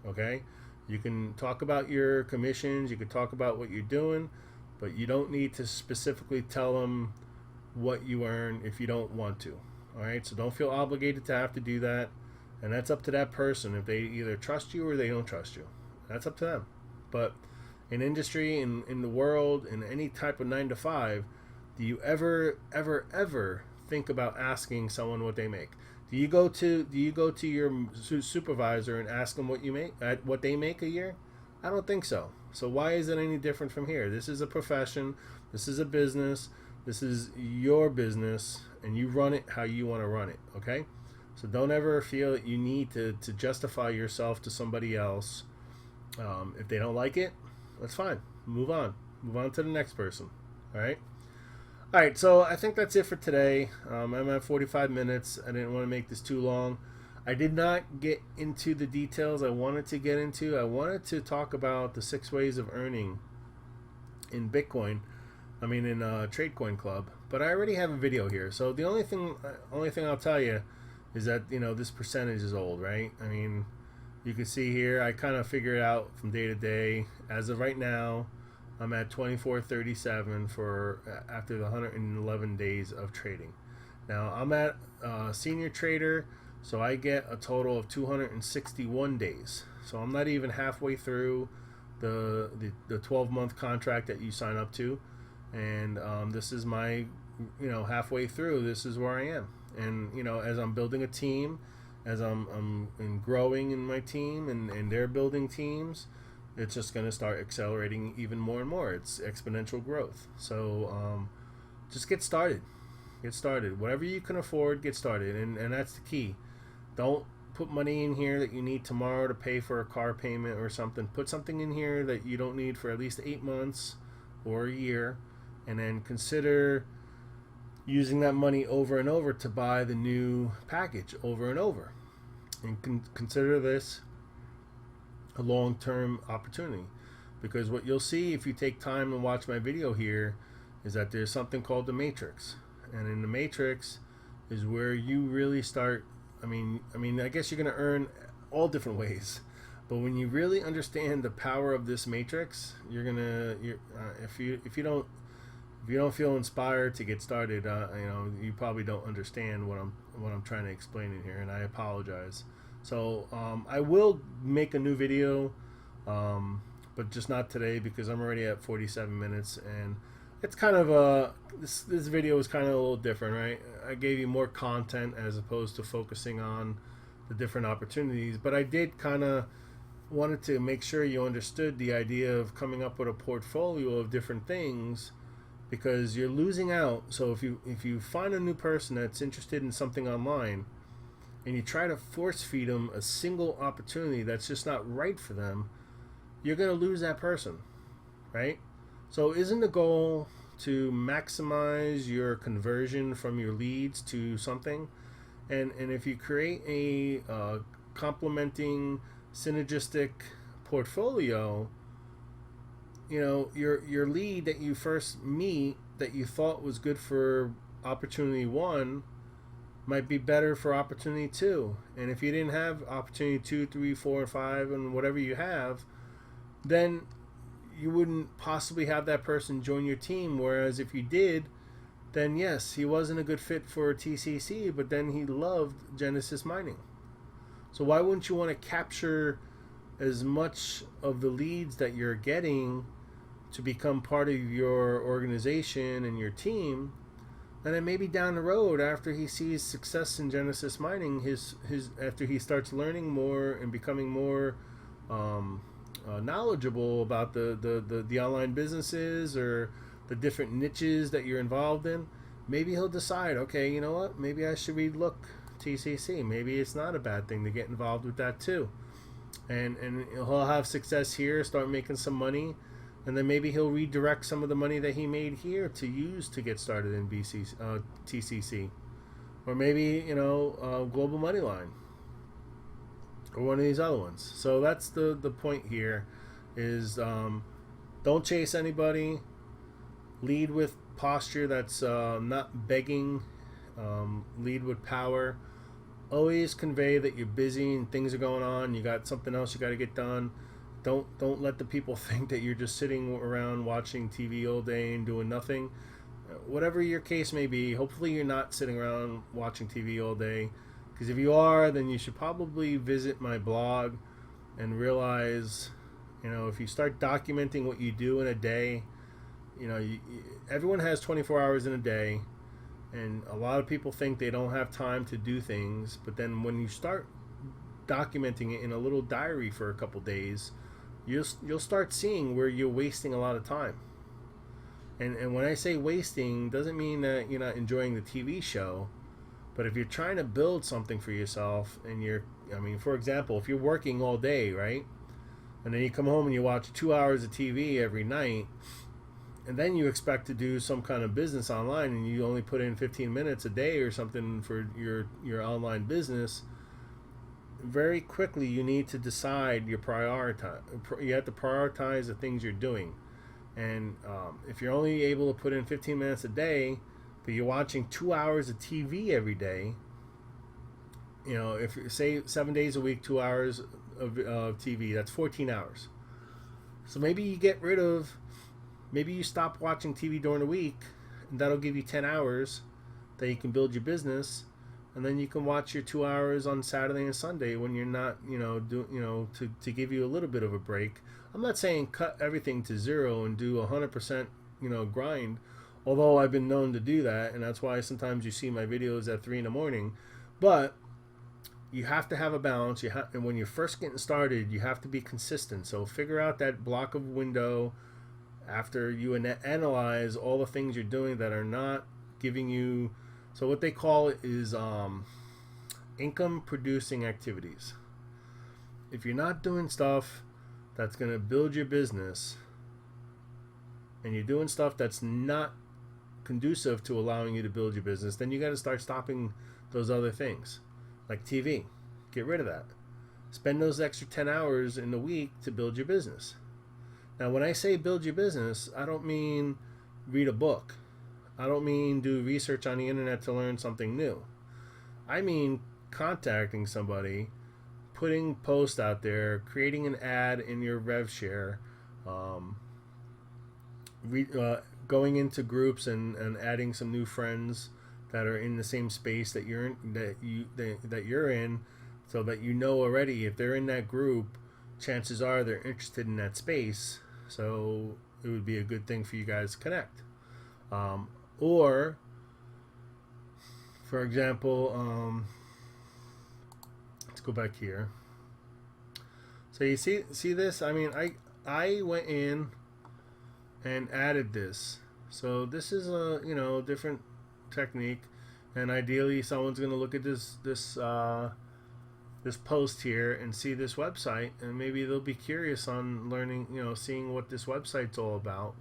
Okay? You can talk about your commissions, you can talk about what you're doing, but you don't need to specifically tell them what you earn if you don't want to. All right, so don't feel obligated to have to do that, and that's up to that person if they either trust you or they don't trust you. That's up to them. But in industry, in the world, in any type of 9 to 5, do you ever think about asking someone what they make? Do you go to your supervisor and ask them what they make a year? I don't think so. So why is it any different from here? This is a profession. This is a business. This is your business, and you run it how you want to run it. Okay? So don't ever feel that you need to justify yourself to somebody else. If they don't like it, that's fine. Move on. Move on to the next person. All right? All right, so I think that's it for today. I'm at 45 minutes. I didn't want to make this too long. I did not get into the details I wanted to get into. I wanted to talk about the 6 ways of earning in Bitcoin. I mean, in TradeCoin Club. But I already have a video here. So the only thing I'll tell you is that, this percentage is old, right? I mean, you can see here, I kind of figure it out from day to day. As of right now, I'm at 24.37 for after the 111 days of trading. Now I'm at senior trader, so I get a total of 261 days. So I'm not even halfway through the 12-month contract that you sign up to, and this is my halfway through. This is where I am, and as I'm building a team, as I'm growing in my team, and they're building teams, it's just going to start accelerating even more and more. It's exponential growth. So just get started. Get started. Whatever you can afford, get started. And that's the key. Don't put money in here that you need tomorrow to pay for a car payment or something. Put something in here that you don't need for at least 8 months or a year. And then consider using that money over and over to buy the new package over and over. And consider this a long-term opportunity, because what you'll see if you take time and watch my video here is that there's something called the matrix, and in the matrix is where you really start. I mean I guess you're going to earn all different ways, but when you really understand the power of this matrix, you're if you don't feel inspired to get started, you probably don't understand what I'm trying to explain in here, and I apologize. So I will make a new video, but just not today because I'm already at 47 minutes, and it's kind of this video is kind of a little different, right? I gave you more content as opposed to focusing on the different opportunities, but I did kind of wanted to make sure you understood the idea of coming up with a portfolio of different things, because you're losing out. So if you find a new person that's interested in something online, and you try to force feed them a single opportunity that's just not right for them, you're going to lose that person, right? So isn't the goal to maximize your conversion from your leads to something? And if you create a complementing, synergistic portfolio, your lead that you first meet that you thought was good for opportunity 1 might be better for opportunity 2. And if you didn't have opportunity 2, 3, 4, and 5, and whatever you have, then you wouldn't possibly have that person join your team. Whereas if you did, then yes, he wasn't a good fit for TCC, but then he loved Genesis mining. So why wouldn't you want to capture as much of the leads that you're getting to become part of your organization and your team? And then maybe down the road, after he sees success in Genesis mining, after he starts learning more and becoming more knowledgeable about the online businesses or the different niches that you're involved in, maybe he'll decide, okay, you know what? Maybe I should relook TCC. Maybe it's not a bad thing to get involved with that too. And he'll have success here, start making some money. And then maybe he'll redirect some of the money that he made here to use to get started in TCC. Or maybe, Global Moneyline. Or one of these other ones. So that's the point here is don't chase anybody. Lead with posture that's not begging. Lead with power. Always convey that you're busy and things are going on. You got something else you got to get done. Don't let the people think that you're just sitting around watching TV all day and doing nothing. Whatever your case may be, hopefully you're not sitting around watching TV all day. Because if you are, then you should probably visit my blog and realize, You know, if you start documenting what you do in a day, you know, everyone has 24 hours in a day, and a lot of people think they don't have time to do things. But then when you start documenting it in a little diary for a couple days, you'll start seeing where you're wasting a lot of time. And when I say wasting, doesn't mean that you're not enjoying the TV show, but if you're trying to build something for yourself, and I mean, for example, if you're working all day, right, and then you come home and you watch 2 hours of TV every night, and then you expect to do some kind of business online, and you only put in 15 minutes a day or something for your online business, very quickly you need to decide your prioritize. You have to prioritize the things you're doing. And if you're only able to put in 15 minutes a day, but you're watching 2 hours of TV every day, you know, if say 7 days a week, 2 hours of TV, that's 14 hours. So maybe you stop watching TV during the week, and that'll give you 10 hours that you can build your business, and then you can watch your 2 hours on Saturday and Sunday when you're not, to give you a little bit of a break. I'm not saying cut everything to zero and do 100%, grind, although I've been known to do that, and that's why sometimes you see my videos at 3 in the morning. But you have to have a balance. And when you're first getting started, you have to be consistent. So figure out that block of window after you analyze all the things you're doing that are not giving you. So what they call it is income producing activities. If you're not doing stuff that's going to build your business, and you're doing stuff that's not conducive to allowing you to build your business, then you got to start stopping those other things, like TV. Get rid of that. Spend those extra 10 hours in the week to build your business. Now, when I say build your business, I don't mean read a book. I don't mean do research on the internet to learn something new. I mean contacting somebody, putting posts out there, creating an ad in your RevShare, going into groups and adding some new friends that are in the same space that you're in, so that you know already if they're in that group, chances are they're interested in that space. So it would be a good thing for you guys to connect. Or, for example, let's go back here. So you see this? I mean, I went in and added this. So this is a different technique, and ideally someone's going to look at this post here and see this website, and maybe they'll be curious on learning, seeing what this website's all about.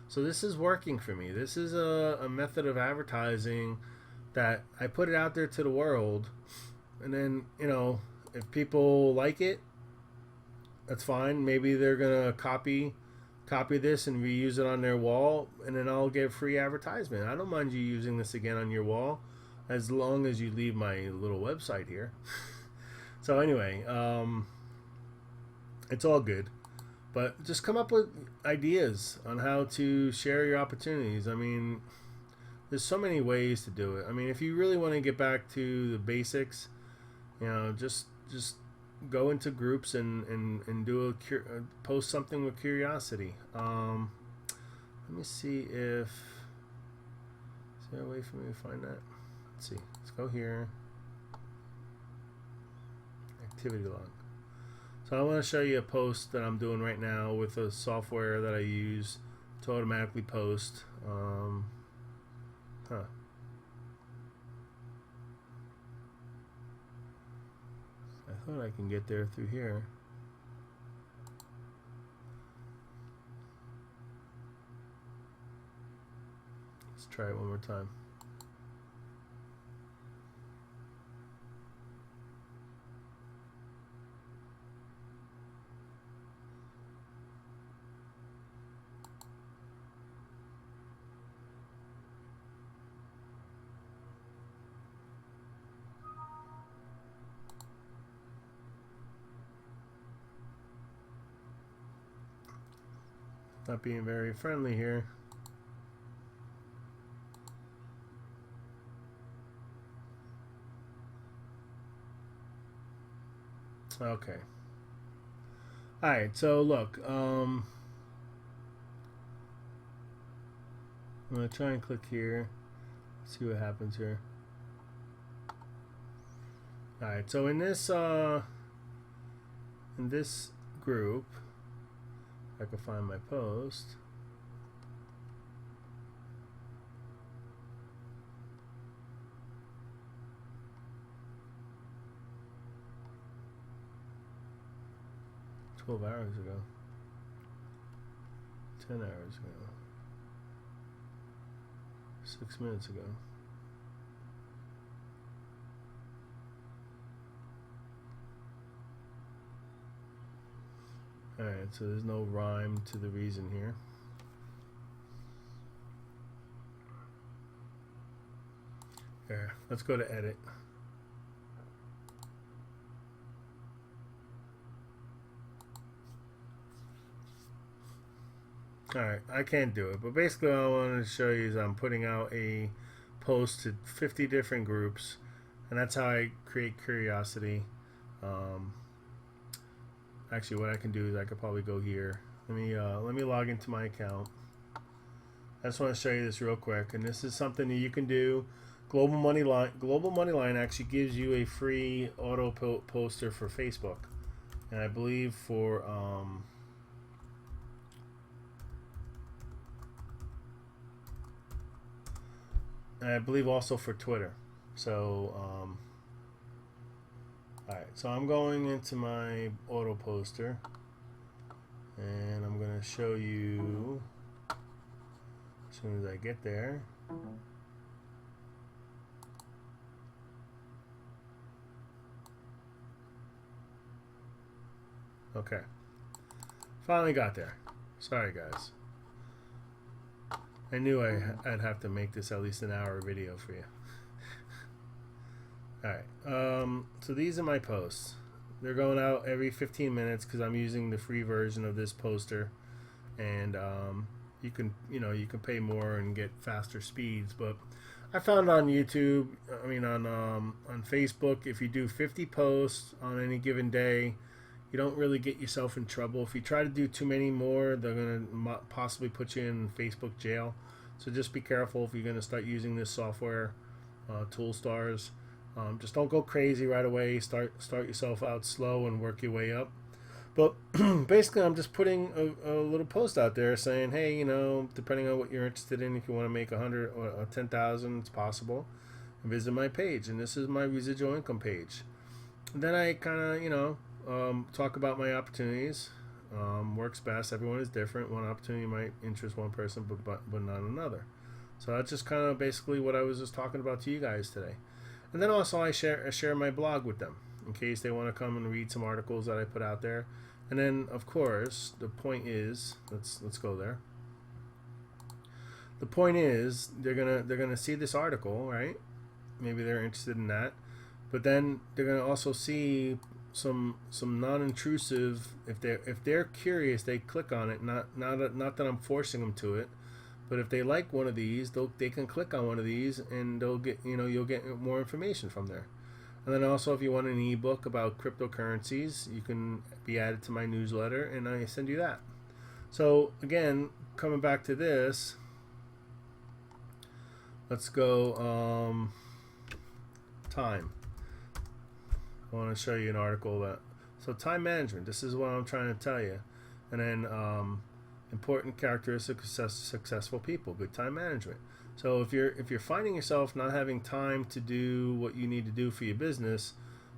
So this is working for me. This is a method of advertising that I put it out there to the world, and then if people like it, that's fine. Maybe they're gonna copy this and reuse it on their wall, and then I'll get free advertisement. I don't mind you using this again on your wall, as long as you leave my little website here. So anyway, it's all good, but just come up with ideas on how to share your opportunities. I mean, there's so many ways to do it. I mean, if you really want to get back to the basics, just go into groups and do post something with curiosity. Let me see if is there a way for me to find that. Let's see. Let's go here. Activity log. So I want to show you a post that I'm doing right now with a software that I use to automatically post. I thought I can get there through here. Let's try it one more time. Not being very friendly here. Okay. All right, so look, I'm gonna try and click here, see what happens here. All right, so in this group, I can find my post. "12 hours ago, 10 hours ago, 6 minutes ago." Alright, so there's no rhyme to the reason here. There, let's go to edit. Alright, I can't do it, but basically what I wanted to show you is I'm putting out a post to 50 different groups, and that's how I create curiosity. Actually, what I can do is I could probably go here. Let me log into my account. I just want to show you this real quick, and this is something that you can do. Global Moneyline actually gives you a free auto poster for Facebook, and I believe for also for Twitter. So alright, so I'm going into my auto poster, and I'm going to show you as soon as I get there. Okay, finally got there. Sorry guys, I knew I'd have to make this at least an hour video for you. Alright, so these are my posts. They're going out every 15 minutes because I'm using the free version of this poster, and you can pay more and get faster speeds. But I found on YouTube, on Facebook, if you do 50 posts on any given day, you don't really get yourself in trouble. If you try to do too many more, they're going to possibly put you in Facebook jail. So just be careful if you're going to start using this software, Toolstars. Just don't go crazy right away. Start yourself out slow and work your way up. But basically, I'm just putting a little post out there saying, hey, depending on what you're interested in, if you want to make 100 or 10,000, it's possible. Visit my page, and this is my residual income page. And then I kind of, talk about my opportunities. Works best. Everyone is different. One opportunity might interest one person, but not another. So that's just kind of basically what I was just talking about to you guys today. And then also I share my blog with them in case they want to come and read some articles that I put out there. And then of course the point is, let's go there. The point is they're gonna see this article, right? Maybe they're interested in that, but then they're gonna also see some non-intrusive. If they're curious, they click on it. Not that I'm forcing them to it. But if they like one of these, they can click on one of these, and they'll get you'll get more information from there. And then also, if you want an ebook about cryptocurrencies, you can be added to my newsletter, and I send you that. So again, coming back to this, let's go time. I want to show you an article so time management. This is what I'm trying to tell you, and then important characteristics of successful people. Good time management. So if you're finding yourself not having time to do what you need to do for your business,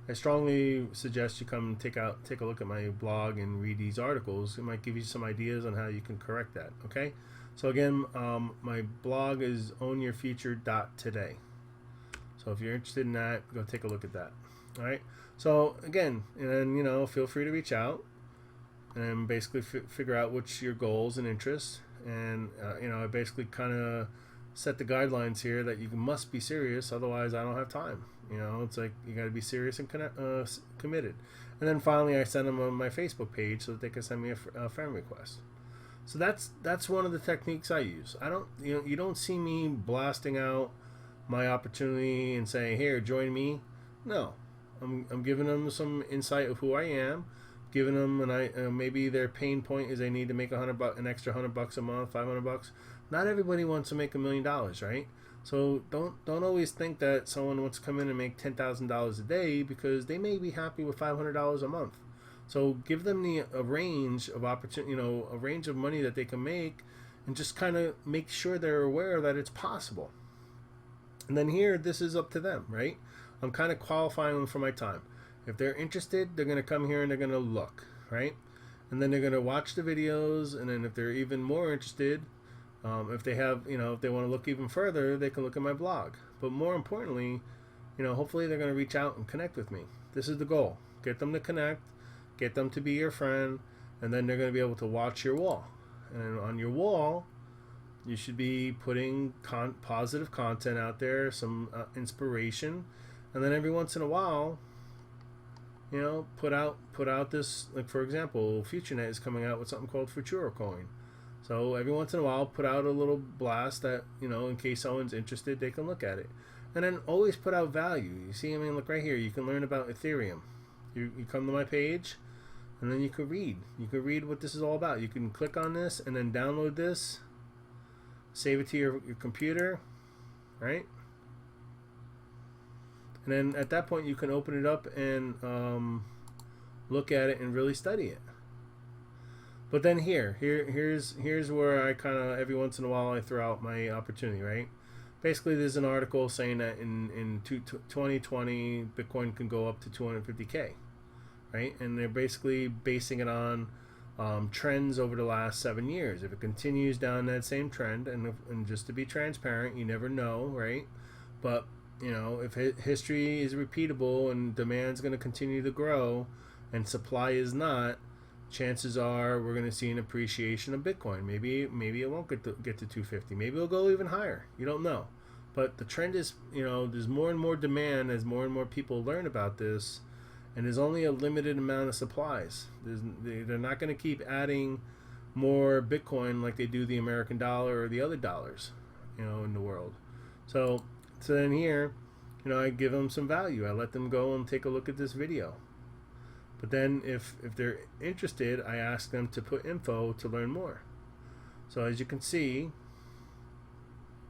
I strongly suggest you come and take a look at my blog and read these articles. It might give you some ideas on how you can correct that. Okay. So again, my blog is ownyourfuture.today. So if you're interested in that, go take a look at that. All right. So again, and then feel free to reach out and basically figure out what's your goals and interests. And I basically kind of set the guidelines here that you must be serious, otherwise I don't have time. It's like you got to be serious and committed. And then finally, I send them on my Facebook page so that they can send me a friend request. So that's one of the techniques I use. I don't you don't see me blasting out my opportunity and saying, here, join me. No, I'm giving them some insight of who I am, giving them maybe their pain point is they need to make an extra $100 a month, $500. Not everybody wants to make $1 million, right? So don't always think that someone wants to come in and make $10,000 a day, because they may be happy with $500 a month. So give them a range of opportunity, a range of money that they can make, and just kind of make sure they're aware that it's possible. And then here, this is up to them, right? I'm kind of qualifying them for my time. If they're interested, they're going to come here and they're going to look, right? And then they're going to watch the videos, and then if they're even more interested, if they have, if they want to look even further, they can look at my blog. But more importantly, hopefully they're going to reach out and connect with me. This is the goal. Get them to connect, get them to be your friend, and then they're going to be able to watch your wall. And on your wall, you should be putting positive content out there, some inspiration, and then every once in a while, put out this, like for example, FutureNet is coming out with something called Futuro Coin. So every once in a while, put out a little blast that, in case someone's interested, they can look at it. And then always put out value. You see, look right here. You can learn about Ethereum. You come to my page, and then you can read. You can read what this is all about. You can click on this and then download this, save it to your computer, right? And then at that point, you can open it up and look at it and really study it. But then here's where I kind of, every once in a while, I throw out my opportunity, right? Basically, there's an article saying that in 2020, Bitcoin can go up to 250K, right? And they're basically basing it on trends over the last 7 years. If it continues down that same trend, and just to be transparent, you never know, right? But, if history is repeatable and demand's going to continue to grow and supply is not, chances are we're going to see an appreciation of Bitcoin. Maybe it won't get to 250. Maybe it'll go even higher. You don't know. But the trend is, there's more and more demand as more and more people learn about this, and there's only a limited amount of supplies. They're not going to keep adding more Bitcoin like they do the American dollar or the other dollars, in the world. So then here, I give them some value. I let them go and take a look at this video. But then if they're interested, I ask them to put info to learn more. So as you can see,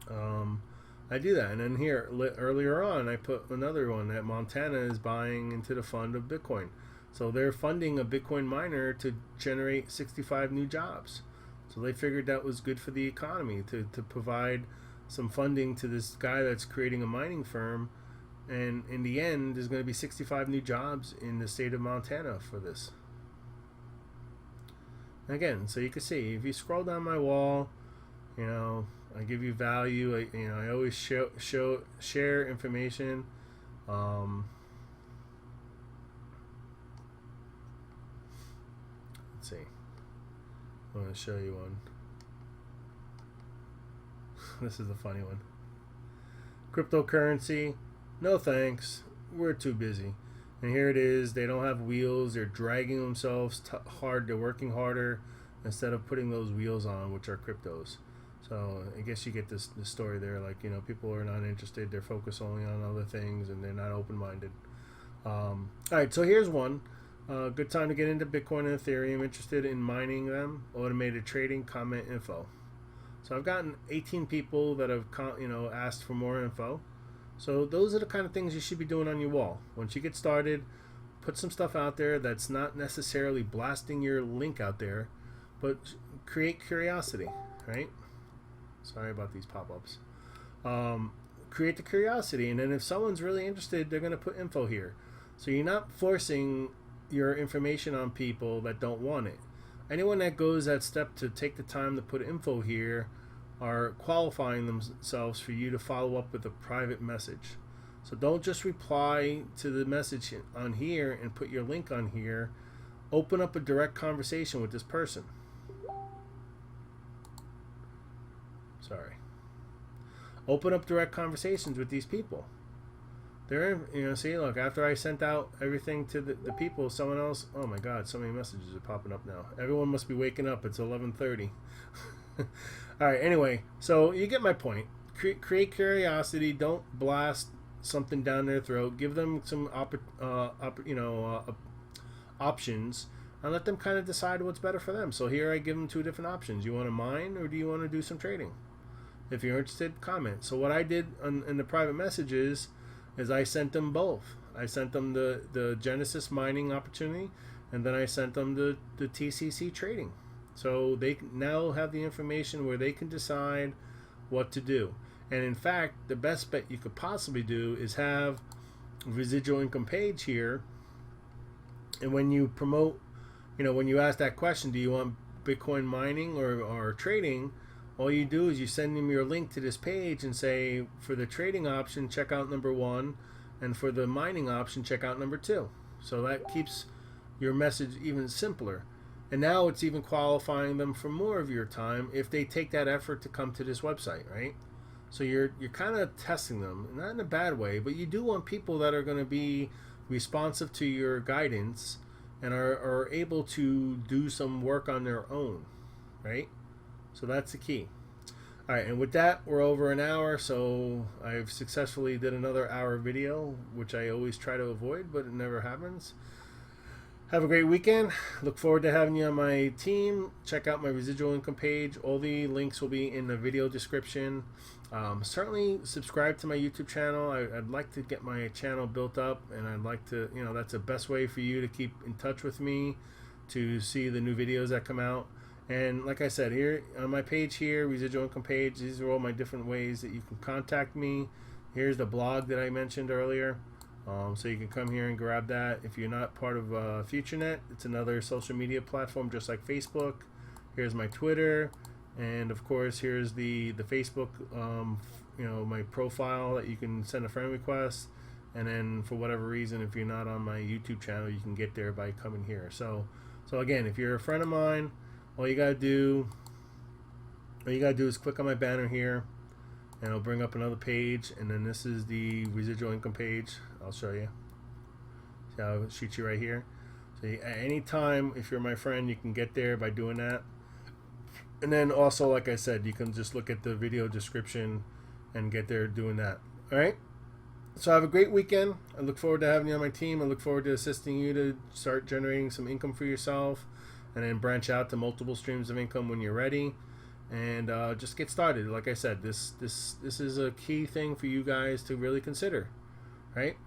I do that. And then here, earlier on, I put another one that Montana is buying into the fund of Bitcoin. So they're funding a Bitcoin miner to generate 65 new jobs. So they figured that was good for the economy to provide some funding to this guy that's creating a mining firm. And in the end, there's going to be 65 new jobs in the state of Montana for this. Again, so you can see, if you scroll down my wall, I give you value. I always share information. Let's see. I want to show you one. This is a funny one. Cryptocurrency. No thanks, we're too busy. And here it is. They don't have wheels. They're dragging themselves hard. They're working harder instead of putting those wheels on, which are cryptos. So I guess you get this story there. Like, people are not interested. They're focused only on other things, and they're not open-minded. All right, so here's one. Good time to get into Bitcoin and Ethereum. Interested in mining them? Automated trading. Comment info. So I've gotten 18 people that have asked for more info. So those are the kind of things you should be doing on your wall. Once you get started, put some stuff out there that's not necessarily blasting your link out there, but create curiosity, right? Sorry about these pop-ups. Create the curiosity, and then if someone's really interested, they're going to put info here. So you're not forcing your information on people that don't want it. Anyone that goes that step to take the time to put info here are qualifying themselves for you to follow up with a private message. So don't just reply to the message on here and put your link on here. Open up a direct conversation with this person. Sorry. Open up direct conversations with these people. They're, see, look, after I sent out everything to the people, someone else, oh my God, so many messages are popping up now. Everyone must be waking up. It's 11:30. All right, anyway, so you get my point. Create curiosity. Don't blast something down their throat. Give them some options. and let them kind of decide what's better for them. So here I give them two different options. You want to mine, or do you want to do some trading? If you're interested, comment. So what I did in the private messages is I sent them both. I sent them the Genesis mining opportunity, and then I sent them the TCC trading. So they now have the information where they can decide what to do. And in fact, the best bet you could possibly do is have a residual income page here. And when you promote, when you ask that question, do you want Bitcoin mining or trading? All you do is you send them your link to this page and say, for the trading option, check out number 1, and for the mining option, check out number 2. So that keeps your message even simpler. And now it's even qualifying them for more of your time if they take that effort to come to this website, right? So you're kind of testing them, not in a bad way, but you do want people that are going to be responsive to your guidance and are able to do some work on their own, right? So that's the key. All right, and with that, we're over an hour, so I've successfully did another hour video, which I always try to avoid, but it never happens. Have a great weekend. Look forward to having you on my team. Check out my residual income page. All the links will be in the video description. Certainly subscribe to my YouTube channel. I'd like to get my channel built up, and I'd like to, that's the best way for you to keep in touch with me, to see the new videos that come out. And like I said, here on my page here, residual income page, these are all my different ways that you can contact me. Here's the blog that I mentioned earlier. So you can come here and grab that. If you're not part of FutureNet, it's another social media platform just like Facebook. Here's my Twitter, and of course here's the Facebook, my profile that you can send a friend request. And then for whatever reason, if you're not on my YouTube channel, you can get there by coming here. So again, if you're a friend of mine, all you gotta do is click on my banner here, and it'll bring up another page, and then this is the residual income page. I'll show you. See how it shoots you right here? So at any time, if you're my friend, you can get there by doing that. And then also, like I said, you can just look at the video description and get there doing that. All right? So have a great weekend. I look forward to having you on my team. I look forward to assisting you to start generating some income for yourself, and then branch out to multiple streams of income when you're ready. And just get started. Like I said, this is a key thing for you guys to really consider, right?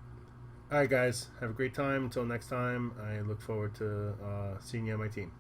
All right, guys, have a great time. Until next time, I look forward to seeing you on my team.